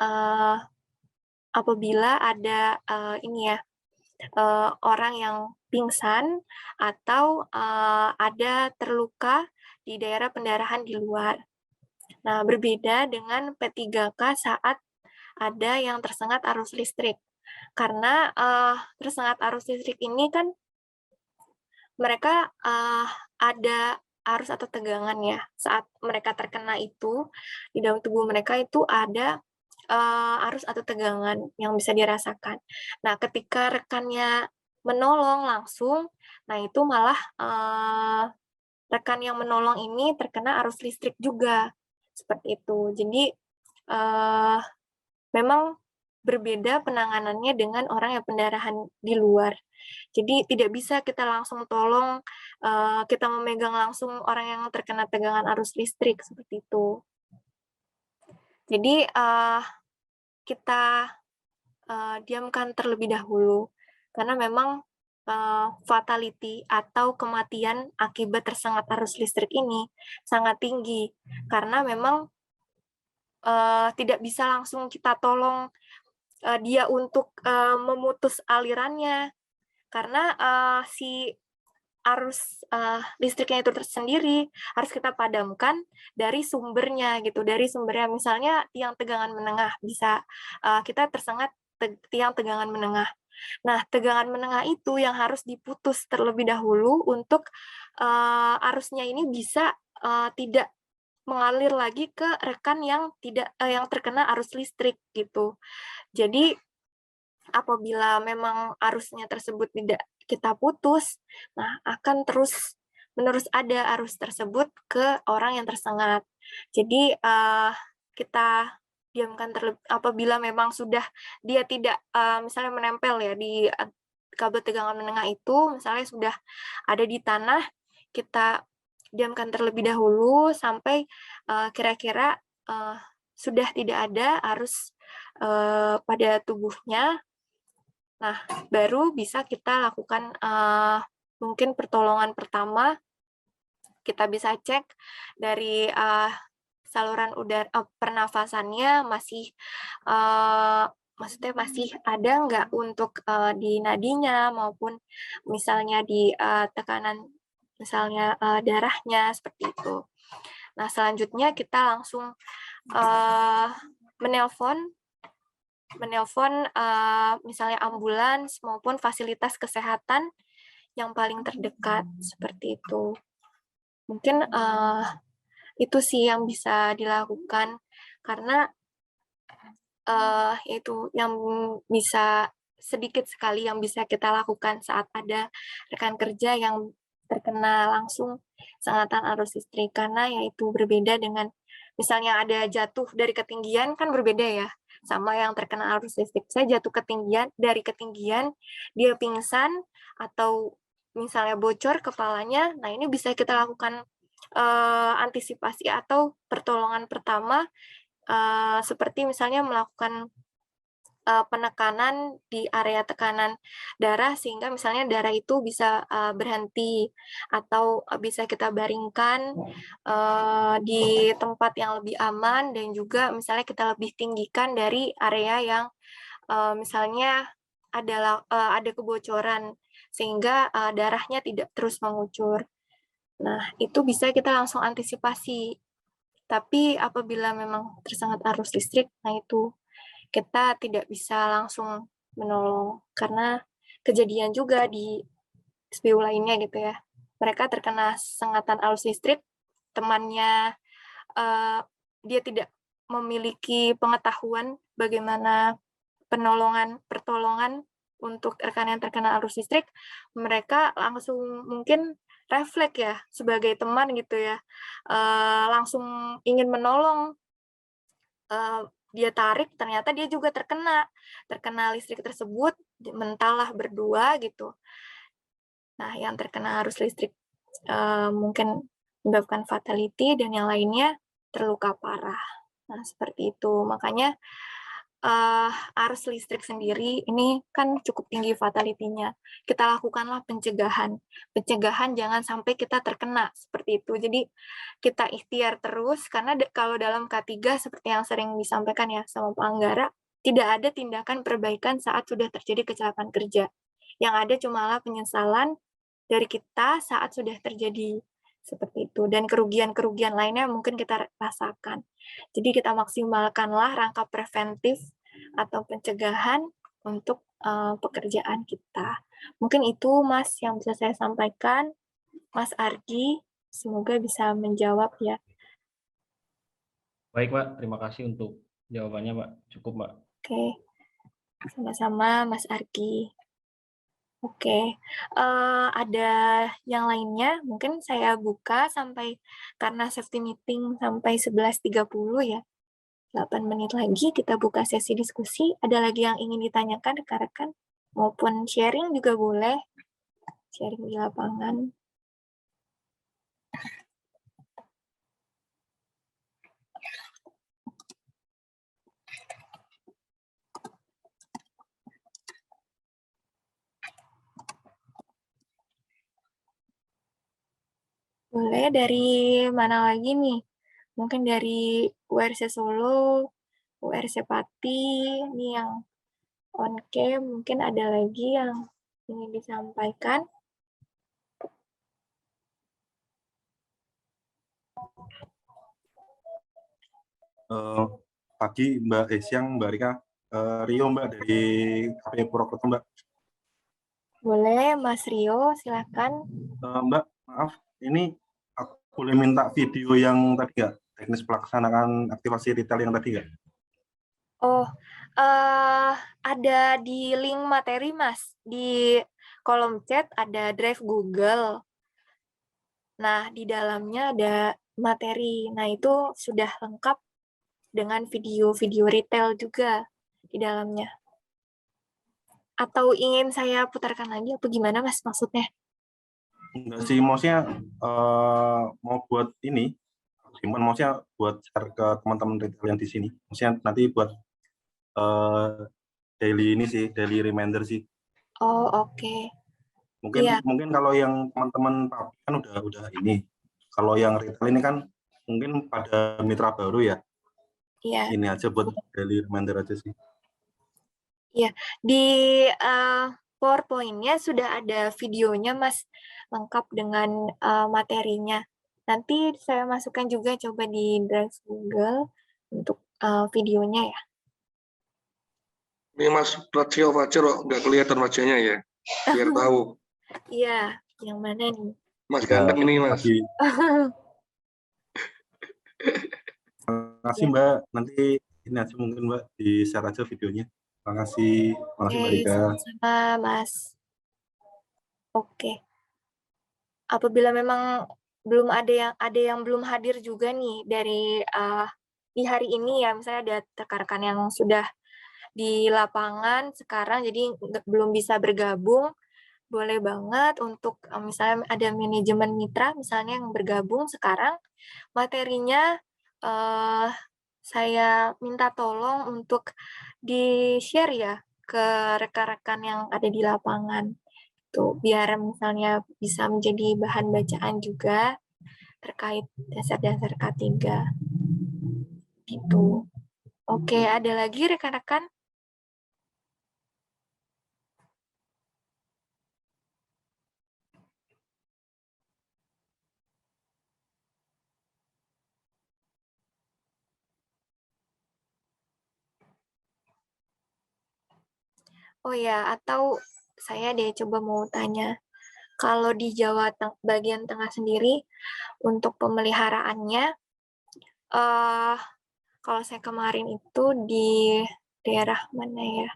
apabila ada orang yang pingsan atau ada terluka di daerah pendarahan di luar. Nah, berbeda dengan P3K saat ada yang tersengat arus listrik. Karena tersengat arus listrik ini kan mereka ada arus atau tegangan ya. Saat mereka terkena itu, di dalam tubuh mereka itu ada arus atau tegangan yang bisa dirasakan. Nah, ketika rekannya menolong langsung, nah itu malah rekan yang menolong ini terkena arus listrik juga. Seperti itu. Jadi, memang berbeda penanganannya dengan orang yang pendarahan di luar. Jadi tidak bisa kita langsung tolong, kita memegang langsung orang yang terkena tegangan arus listrik, seperti itu. Jadi, kita, diamkan terlebih dahulu, karena memang, fatality atau kematian akibat tersengat arus listrik ini sangat tinggi, karena memang, tidak bisa langsung kita tolong, dia untuk, memutus alirannya, karena, si arus, listriknya itu tersendiri harus kita padamkan dari sumbernya gitu, dari sumbernya. Misalnya tiang tegangan menengah bisa, kita tersengat tiang tegangan menengah. Nah, tegangan menengah itu yang harus diputus terlebih dahulu untuk, arusnya ini bisa, tidak mengalir lagi ke rekan yang yang terkena arus listrik gitu. Jadi apabila memang arusnya tersebut tidak kita putus, nah akan terus-menerus ada arus tersebut ke orang yang tersengat. Jadi, kita diamkan apabila memang sudah dia tidak, misalnya menempel ya di, kabel tegangan menengah itu, misalnya sudah ada di tanah, kita diamkan terlebih dahulu sampai, kira-kira, sudah tidak ada arus, pada tubuhnya. Nah, baru bisa kita lakukan, mungkin pertolongan pertama, kita bisa cek dari, saluran pernafasannya masih, maksudnya masih ada nggak untuk, di nadinya maupun misalnya di, tekanan misalnya, darahnya, seperti itu. Nah, selanjutnya kita langsung, eee, menelpon misalnya ambulans maupun fasilitas kesehatan yang paling terdekat, seperti itu. Mungkin, itu sih yang bisa dilakukan, karena, itu yang bisa sedikit sekali yang bisa kita lakukan saat ada rekan kerja yang terkena langsung sengatan arus listrik, karena ya itu berbeda dengan misalnya ada jatuh dari ketinggian kan berbeda ya, sama yang terkena arus listrik. Saya jatuh dari ketinggian, dia pingsan atau misalnya bocor kepalanya, nah ini bisa kita lakukan, antisipasi atau pertolongan pertama, seperti misalnya melakukan, penekanan di area tekanan darah sehingga misalnya darah itu bisa, berhenti atau, bisa kita baringkan, di tempat yang lebih aman dan juga misalnya kita lebih tinggikan dari area yang, misalnya ada kebocoran sehingga, darahnya tidak terus mengucur. Nah, itu bisa kita langsung antisipasi. Tapi apabila memang tersengat arus listrik, nah itu kita tidak bisa langsung menolong, karena kejadian juga di SBU lainnya gitu ya. Mereka terkena sengatan arus listrik, temannya, eee, dia tidak memiliki pengetahuan bagaimana pertolongan untuk rekan yang terkena arus listrik, mereka langsung mungkin refleks ya, sebagai teman gitu ya, langsung ingin menolong, dia tarik ternyata dia juga terkena listrik tersebut, mentallah berdua gitu. Nah, yang terkena arus listrik, mungkin menyebabkan fatality dan yang lainnya terluka parah. Nah, seperti itu. Makanya, arus listrik sendiri ini kan cukup tinggi fatality-nya. Kita lakukanlah pencegahan. Pencegahan jangan sampai kita terkena, seperti itu. Jadi, kita ikhtiar terus, karena kalau dalam K3 seperti yang sering disampaikan ya sama Pak Anggara, tidak ada tindakan perbaikan saat sudah terjadi kecelakaan kerja. Yang ada cumalah penyesalan dari kita saat sudah terjadi, seperti itu. Dan kerugian-kerugian lainnya mungkin kita rasakan. Jadi kita maksimalkanlah rangka preventif atau pencegahan untuk, pekerjaan kita. Mungkin itu Mas yang bisa saya sampaikan, Mas Argi, semoga bisa menjawab ya. Baik, Mbak. Terima kasih untuk jawabannya, Mbak. Cukup, Mbak. Oke, sama-sama Mas Argi. Oke, ada yang lainnya? Mungkin saya buka karena safety meeting sampai 11.30 ya, 8 menit lagi kita buka sesi diskusi. Ada lagi yang ingin ditanyakan rekan-rekan? maupun sharing juga boleh, sharing di lapangan. Boleh dari mana lagi nih? Mungkin dari URC Solo, URC Pati, ini yang on cam, mungkin ada lagi yang ingin disampaikan. Pagi Mbak, siang Mbak Rika, Rio Mbak dari KPI Purwokerto Mbak. Boleh Mas Rio, silakan. Mbak, maaf, ini aku boleh minta video yang tadi nggak? Teknis pelaksanaan aktivasi retail yang tadi nggak? Oh, ada di link materi Mas, di kolom chat ada drive Google. Nah, di dalamnya ada materi. Nah, itu sudah lengkap dengan video-video retail juga di dalamnya. Atau ingin saya putarkan lagi apa gimana Mas maksudnya? Enggak sih, maksudnya mau buat ini, simpan maksudnya buat share ke teman-teman retail yang di sini. Maksudnya nanti buat daily ini sih, daily reminder sih. Oh, oke. Mungkin Iya. mungkin kalau yang teman-teman kan udah ini. Kalau yang retail ini kan mungkin pada mitra baru ya. Iya. Ini aja buat daily reminder aja sih. Iya, di PowerPoint-nya sudah ada videonya, Mas, lengkap dengan materinya. Nanti saya masukkan juga coba di Drive Google untuk videonya ya. Ini Mas Pratsyo Fajar kok nggak kelihatan wajahnya ya, biar tahu. Iya, yang mana nih? Mas ganteng ini Mas. Terima kasih Mbak, nanti ini aja mungkin Mbak di share aja videonya. Terima kasih Mbak Rika. Sama Mas. Oke. Apabila memang belum ada yang belum hadir juga nih dari di hari ini ya, misalnya ada rekan-rekan yang sudah di lapangan sekarang jadi belum bisa bergabung, boleh banget untuk misalnya ada manajemen mitra misalnya yang bergabung sekarang, materinya saya minta tolong untuk di-share ya ke rekan-rekan yang ada di lapangan. Tuh, biar misalnya bisa menjadi bahan bacaan juga terkait dasar-dasar K3. Gitu. Oke, ada lagi rekan-rekan? Oh ya, atau saya deh coba mau tanya, kalau di Jawa bagian tengah sendiri, untuk pemeliharaannya, kalau saya kemarin itu di daerah mana ya?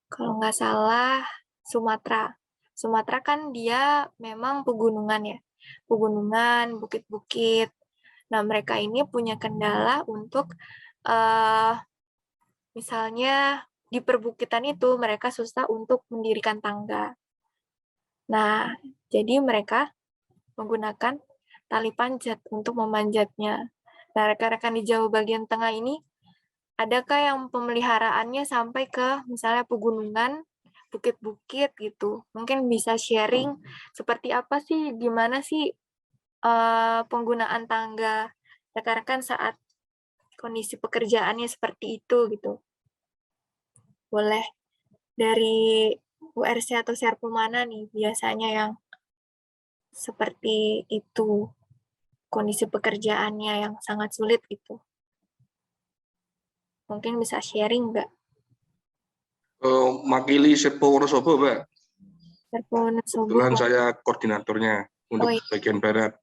Kalau nggak salah, Sumatera. Sumatera kan dia memang pegunungan ya, pegunungan, bukit-bukit. Nah, mereka ini punya kendala untuk misalnya di perbukitan itu mereka susah untuk mendirikan tangga. Nah, jadi mereka menggunakan tali panjat untuk memanjatnya. Nah, rekan-rekan di Jawa bagian tengah ini, adakah yang pemeliharaannya sampai ke misalnya pegunungan, bukit-bukit gitu? Mungkin bisa sharing seperti apa sih, gimana sih penggunaan tangga rekan-rekan saat kondisi pekerjaannya seperti itu gitu. Boleh dari URC atau Serpo mana nih biasanya yang seperti itu, kondisi pekerjaannya yang sangat sulit gitu. Mungkin bisa sharing nggak? Makili Serpo Wonosobo, Mbak. Serpo Wonosobo. Kebetulan saya koordinatornya untuk bagian barat.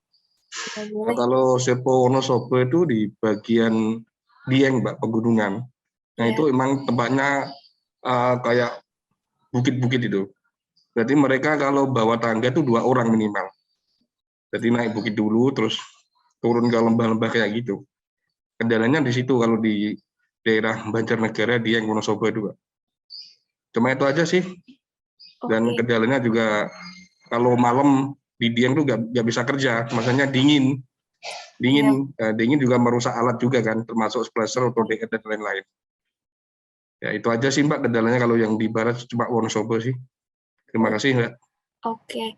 Nah, kalau Serpo Wonosobo itu di bagian Dieng, Mbak, pegunungan. Nah, itu emang tempatnya kayak bukit-bukit itu. Berarti mereka kalau bawa tangga itu 2 orang minimal. Jadi naik bukit dulu, terus turun ke lembah-lembah kayak gitu. Kendalanya di situ kalau di daerah Banjarnegara, Dieng, Wonosobo itu, Mbak. Cuma itu aja sih. Dan Oke. kendalanya juga kalau malam di Dieng tuh nggak bisa kerja, makanya dingin. Iya. Dingin juga merusak alat juga kan, termasuk splasher, otodiket dan lain-lain. Ya itu aja sih Mbak kendalanya kalau yang di barat cuma Wonosobo sih. Terima kasih Mbak. Oke.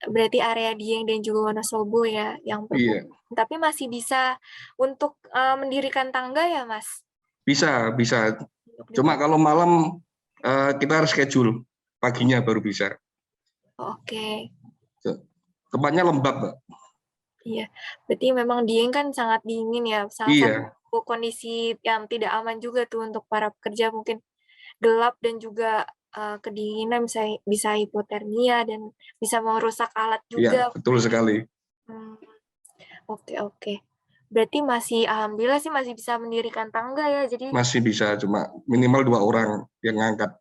Berarti area Dieng dan juga Wonosobo ya yang Iya, tapi masih bisa untuk mendirikan tangga ya, Mas? bisa. Untuk Cuma kalau malam kita harus schedule, paginya baru bisa. Oke. Tempatnya lembab, Mbak. Iya. Berarti memang Dieng kan sangat dingin ya. Salah Iya, satu kondisi yang tidak aman juga tuh untuk para pekerja, mungkin gelap dan juga kedinginan bisa hipotermia dan bisa merusak alat iya, juga. betul sekali. Hmm, oke. Berarti alhamdulillah sih masih bisa mendirikan tangga ya. Jadi Masih bisa, cuma minimal 2 orang yang ngangkat.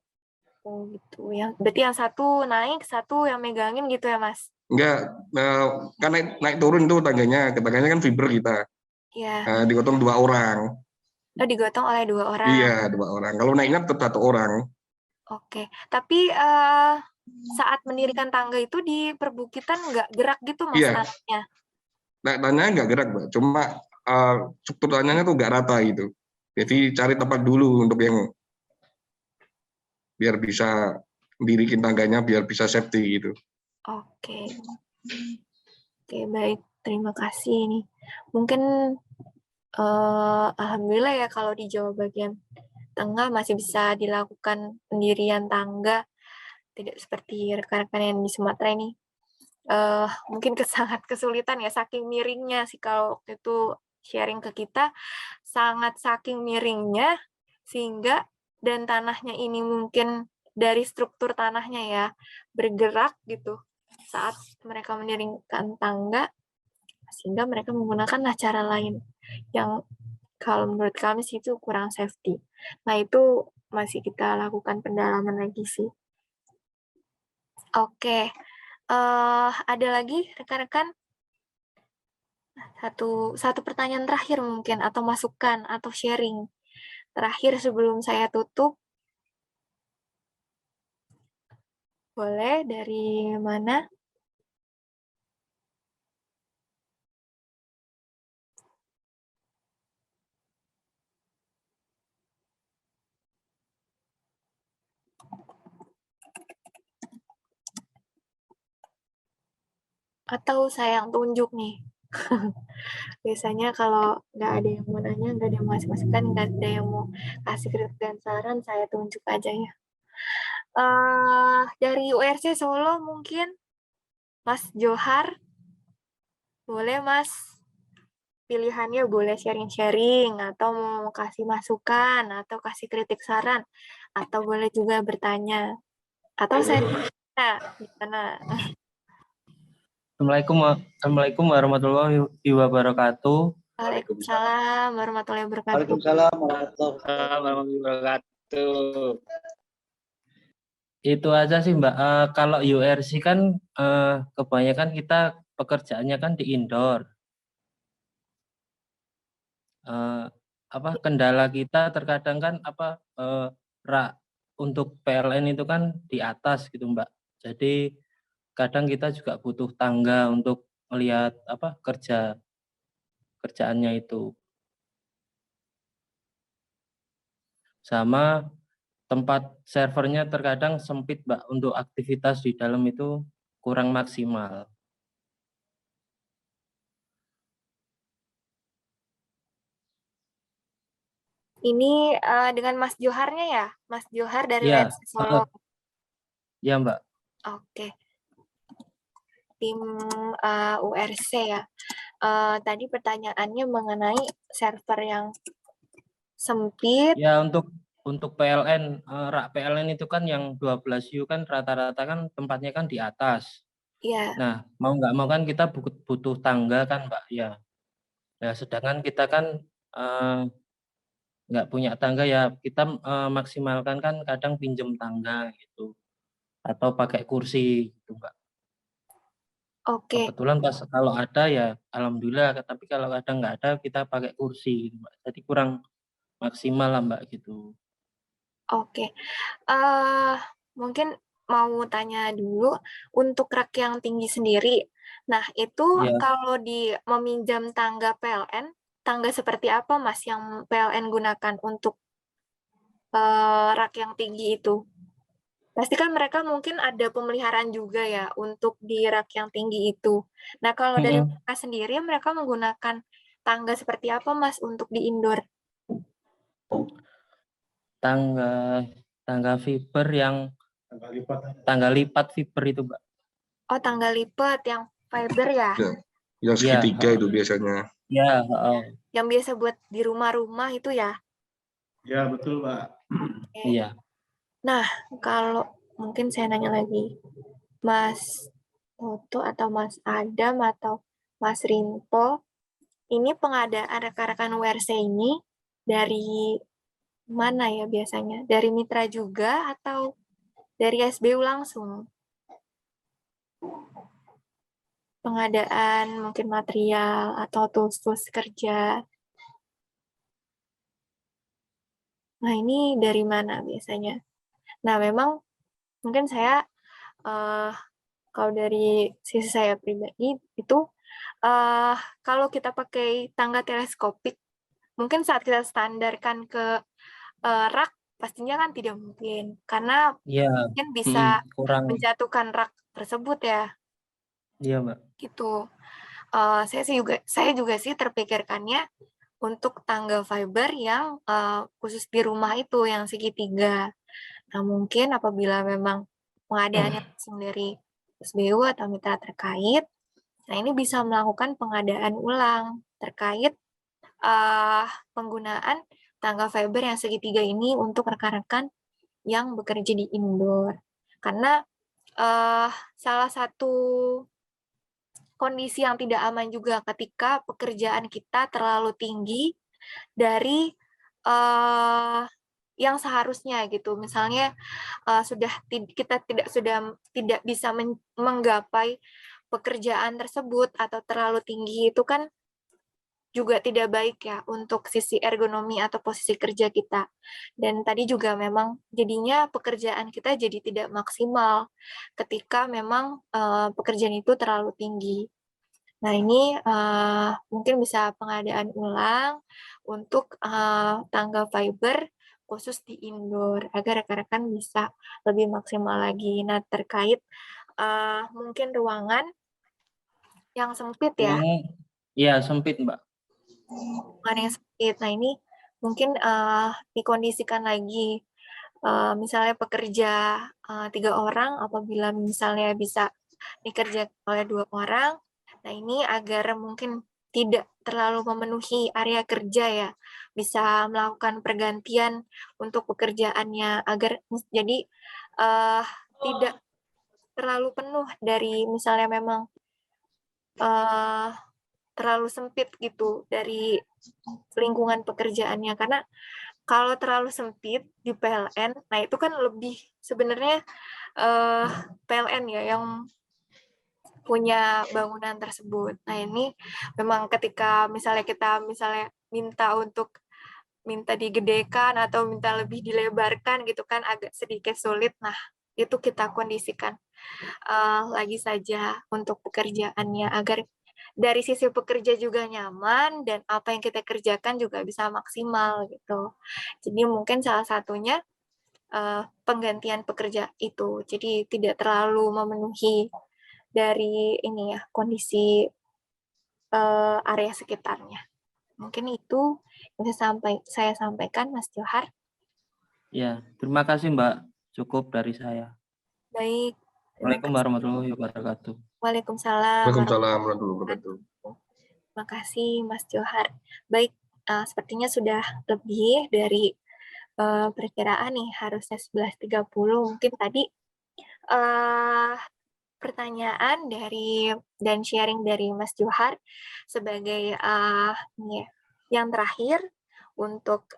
gitu. Berarti yang satu naik, satu yang megangin gitu ya, Mas? Enggak, kan naik turun tuh tangganya kan fiber kita. Iya. Digotong 2 orang. Oh, digotong oleh 2 orang. Iya, 2 orang. Kalau naiknya tetap 1 orang. Oke. Tapi saat mendirikan tangga itu di perbukitan nggak gerak gitu, Mas, Iya, tanahnya? tanahnya nggak gerak, Mbak. Cuma struktur tanahnya tuh nggak rata gitu. Jadi cari tempat dulu untuk yang biar bisa mendirikan tangganya biar bisa safety gitu. Oke. Oke, baik. Terima kasih nih. Mungkin alhamdulillah ya kalau di Jawa bagian tengah masih bisa dilakukan pendirian tangga, tidak seperti rekan-rekan yang di Sumatera ini. Mungkin sangat kesulitan ya, saking miringnya sih kalau waktu itu sharing ke kita, sangat saking miringnya sehingga dan tanahnya ini mungkin dari struktur tanahnya ya, bergerak gitu saat mereka mendirikan tangga, sehingga mereka menggunakanlah cara lain yang kalau menurut kami sih itu kurang safety. Nah, itu masih kita lakukan pendalaman lagi sih. Oke, ada lagi rekan-rekan? Satu pertanyaan terakhir mungkin, atau masukan, atau sharing terakhir sebelum saya tutup. Boleh dari mana? Atau saya yang tunjuk nih? Biasanya kalau nggak ada yang mau nanya, nggak ada yang mau kasih masukan, nggak ada yang mau kasih kritik dan saran, saya tunjuk aja ya. Dari URC Solo mungkin, Mas Johar, boleh Mas? Pilihannya boleh sharing-sharing, atau mau kasih masukan, atau kasih kritik saran, atau boleh juga bertanya. Atau saya gimana? Assalamualaikum warahmatullahi wabarakatuh. Waalaikumsalam warahmatullahi wabarakatuh. Waalaikumsalam warahmatullahi Wabarakatuh. Itu aja sih Mbak. Kalau URC kan kebanyakan kita pekerjaannya kan di indoor. Kendala kita terkadang kan untuk PLN itu kan di atas gitu Mbak. Jadi kadang kita juga butuh tangga untuk melihat kerjaannya itu. Sama tempat servernya terkadang sempit Mbak, untuk aktivitas di dalam itu kurang maksimal. Ini dengan Mas Joharnya ya? Mas Johar dari Iya, URC Solo. ya Mbak. Oke. Tim URC ya. Tadi pertanyaannya mengenai server yang sempit. Ya untuk PLN, rak PLN itu kan yang 12U kan rata-rata kan tempatnya kan di atas. Ya, Nah, mau nggak mau kan kita butuh tangga kan Mbak ya. Nah, sedangkan kita kan nggak punya tangga ya, kita maksimalkan kan kadang pinjem tangga gitu. Atau pakai kursi gitu Mbak. oke. Kebetulan pas kalau ada ya alhamdulillah, tapi kalau kadang nggak ada kita pakai kursi gitu, Mbak. Jadi kurang maksimal lah Mbak gitu. Oke. Mungkin mau tanya dulu untuk rak yang tinggi sendiri. Nah, itu Ya, kalau meminjam tangga PLN, tangga seperti apa Mas yang PLN gunakan untuk rak yang tinggi itu? Pasti kan mereka mungkin ada pemeliharaan juga ya untuk di rak yang tinggi itu. Nah, kalau dari mm-mm. mereka sendiri, mereka menggunakan tangga seperti apa Mas untuk di indoor? Tangga tangga fiber yang tangga lipat fiber itu, Mbak. Oh, tangga lipat yang fiber ya? Ya, yang Ya, segitiga itu biasanya. ya, Yang biasa buat di rumah-rumah itu ya? Ya, betul, Pak. Oke. iya. Nah, kalau mungkin saya nanya lagi, Mas Toto atau Mas Adam atau Mas Rinto, ini pengadaan rekan-rekan WRC ini dari mana ya biasanya? Dari mitra juga atau dari SBU langsung? Pengadaan mungkin material atau tools-tools kerja. Nah, ini dari mana biasanya? Nah, memang mungkin saya kalau dari sisi saya pribadi itu kalau kita pakai tangga teleskopik, mungkin saat kita standarkan ke rak, pastinya kan tidak mungkin, karena Iya, mungkin bisa kurang. menjatuhkan rak tersebut ya, Iya, Mbak. gitu. Saya juga sih terpikirkannya untuk tangga fiber yang khusus di rumah itu, yang segitiga. Nah, mungkin apabila memang pengadaannya langsung dari SBU atau mitra terkait, nah ini bisa melakukan pengadaan ulang terkait penggunaan tangga fiber yang segitiga ini untuk rekan-rekan yang bekerja di indoor. Karena salah satu kondisi yang tidak aman juga ketika pekerjaan kita terlalu tinggi dari yang seharusnya gitu. Misalnya kita tidak bisa menggapai pekerjaan tersebut atau terlalu tinggi, itu kan juga tidak baik ya untuk sisi ergonomi atau posisi kerja kita. Dan tadi juga memang jadinya pekerjaan kita jadi tidak maksimal ketika memang pekerjaan itu terlalu tinggi. Nah, ini mungkin bisa pengadaan ulang untuk tangga fiber khusus di indoor agar rekan-rekan bisa lebih maksimal lagi. Nah, terkait mungkin ruangan yang sempit ya, Iya, sempit, Mbak. ruangan yang sempit. Nah, ini mungkin dikondisikan lagi. Misalnya pekerja 3 orang, apabila misalnya bisa dikerjakan oleh 2 orang, nah ini agar mungkin tidak terlalu memenuhi area kerja ya, bisa melakukan pergantian untuk pekerjaannya agar jadi tidak terlalu penuh dari misalnya memang terlalu sempit gitu dari lingkungan pekerjaannya. Karena kalau terlalu sempit di PLN, nah itu kan lebih sebenarnya PLN ya yang punya bangunan tersebut. Nah, ini memang ketika kita minta digedekan atau minta lebih dilebarkan gitu kan agak sedikit sulit. Nah, itu kita kondisikan lagi saja untuk pekerjaannya agar dari sisi pekerja juga nyaman dan apa yang kita kerjakan juga bisa maksimal gitu. Jadi mungkin salah satunya penggantian pekerja itu. Jadi tidak terlalu memenuhi dari ini ya kondisi area sekitarnya. Mungkin itu yang saya sampaikan, Mas Johar. Ya, terima kasih, Mbak. Cukup dari saya. Baik. Assalamualaikum warahmatullahi wabarakatuh. Waalaikumsalam Waalaikumsalam warahmatullahi wabarakatuh. Terima kasih, Mas Johar. Baik, sepertinya sudah lebih dari perkiraan nih, harusnya 11.30. Mungkin tadi pertanyaan dan sharing dari Mas Johar sebagai yang terakhir untuk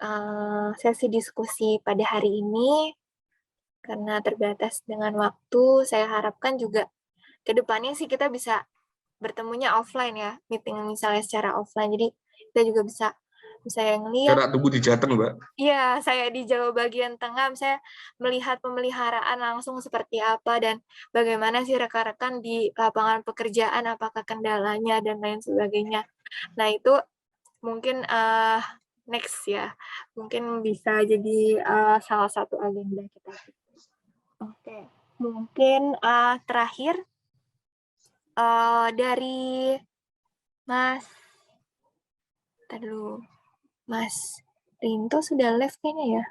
sesi diskusi pada hari ini. Karena terbatas dengan waktu, saya harapkan juga ke depannya sih kita bisa bertemunya offline ya, meeting misalnya secara offline. Jadi kita juga bisa Saya ngelihat, Jarak tunggu di Jateng, Mbak. iya, saya di Jawa bagian tengah, saya melihat pemeliharaan langsung seperti apa dan bagaimana sih rekan-rekan di lapangan pekerjaan, apakah kendalanya dan lain sebagainya. Nah, itu mungkin next ya, mungkin bisa jadi salah satu agenda kita. Oke, mungkin terakhir dari Mas, ntar dulu, Mas Rinto sudah live kayaknya ya.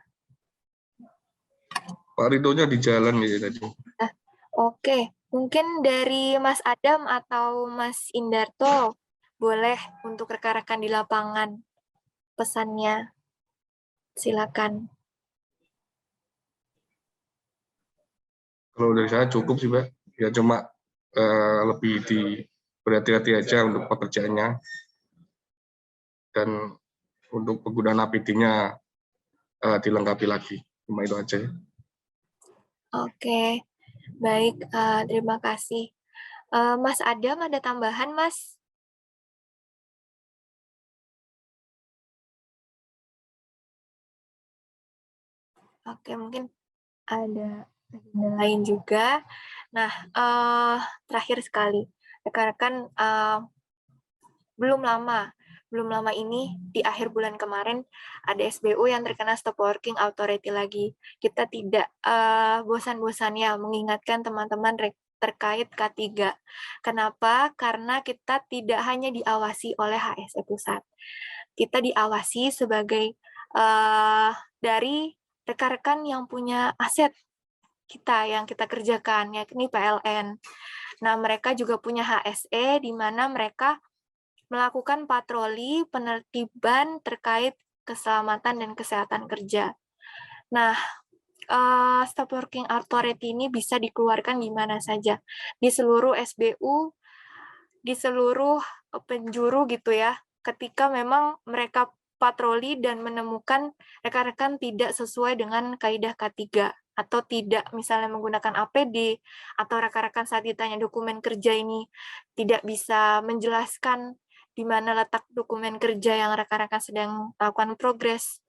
Pak Ridhonya di jalan ya tadi. Oke, mungkin dari Mas Adam atau Mas Indarto, boleh untuk rekan-rekan di lapangan pesannya, silakan. Kalau dari saya cukup sih, Pak. Ya cuma lebih berhati-hati aja untuk pekerjaannya. Dan untuk penggunaan APD-nya dilengkapi lagi. Cuma itu aja. Oke, baik, terima kasih. Mas Adam ada tambahan, Mas? Oke, mungkin ada agenda lain juga. Nah, terakhir sekali, rekan-rekan, belum lama ini di akhir bulan kemarin ada SBU yang terkena stop working authority lagi. Kita tidak bosan-bosannya mengingatkan teman-teman terkait K3. Kenapa? Karena kita tidak hanya diawasi oleh HSE Pusat. Kita diawasi sebagai dari rekan-rekan yang punya aset kita yang kita kerjakan, yakni PLN. Nah, mereka juga punya HSE di mana mereka melakukan patroli penertiban terkait keselamatan dan kesehatan kerja. Nah, stop working authority ini bisa dikeluarkan di mana saja, di seluruh SBU, di seluruh penjuru gitu ya, ketika memang mereka patroli dan menemukan rekan-rekan tidak sesuai dengan kaidah K3 atau tidak misalnya menggunakan APD atau rekan-rekan saat ditanya dokumen kerja ini tidak bisa menjelaskan di mana letak dokumen kerja yang rekan-rekan sedang lakukan progres.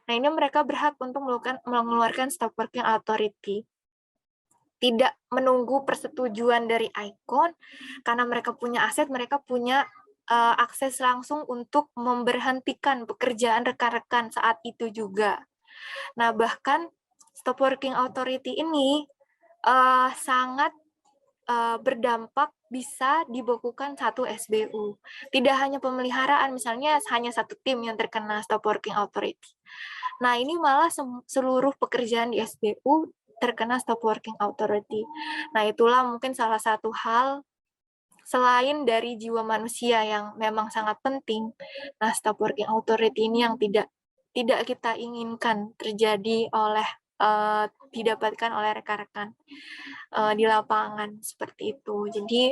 Nah, ini mereka berhak untuk mengeluarkan stop working authority. Tidak menunggu persetujuan dari ICON, karena mereka punya aset, mereka punya akses langsung untuk memberhentikan pekerjaan rekan-rekan saat itu juga. Nah, bahkan stop working authority ini sangat berdampak bisa dibekukan satu SBU. Tidak hanya pemeliharaan, misalnya hanya satu tim yang terkena stop working authority. Nah, ini malah seluruh pekerjaan di SBU terkena stop working authority. Nah, itulah mungkin salah satu hal selain dari jiwa manusia yang memang sangat penting. Nah, stop working authority ini yang tidak kita inginkan terjadi oleh didapatkan oleh rekan-rekan di lapangan seperti itu. Jadi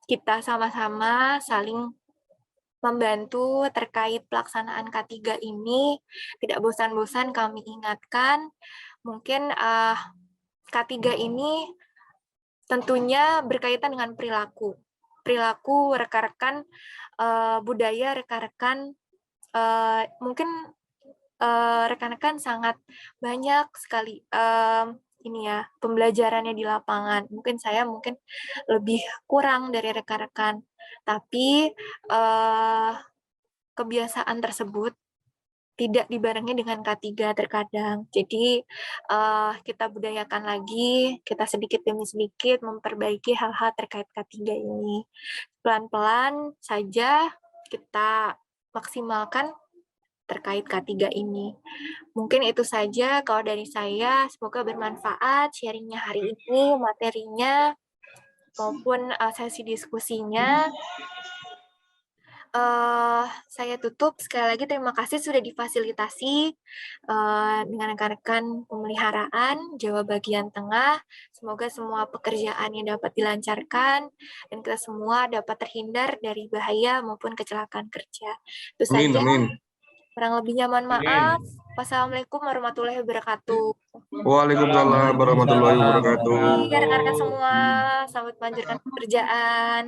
kita sama-sama saling membantu terkait pelaksanaan K3 ini. Tidak bosan-bosan kami ingatkan, mungkin K3 ini tentunya berkaitan dengan perilaku rekan-rekan, budaya rekan-rekan, mungkin rekan-rekan sangat banyak sekali pembelajarannya di lapangan. Mungkin saya lebih kurang dari rekan-rekan, tapi kebiasaan tersebut tidak dibarengi dengan K3 terkadang. Jadi kita budayakan lagi, kita sedikit demi sedikit memperbaiki hal-hal terkait K3 ini. Pelan-pelan saja kita maksimalkan terkait K3 ini. Mungkin itu saja kalau dari saya. Semoga bermanfaat sharingnya hari ini, materinya, maupun sesi diskusinya. Saya tutup. Sekali lagi terima kasih sudah difasilitasi dengan rekan-rekan pemeliharaan Jawa bagian tengah. Semoga semua pekerjaannya dapat dilancarkan dan kita semua dapat terhindar dari bahaya maupun kecelakaan kerja. Itu saja. Kurang lebihnya mohon maaf. Wassalamualaikum warahmatullahi wabarakatuh. Waalaikumsalam warahmatullahi wabarakatuh. Rekan-rekan semua, selamat melanjutkan pekerjaan.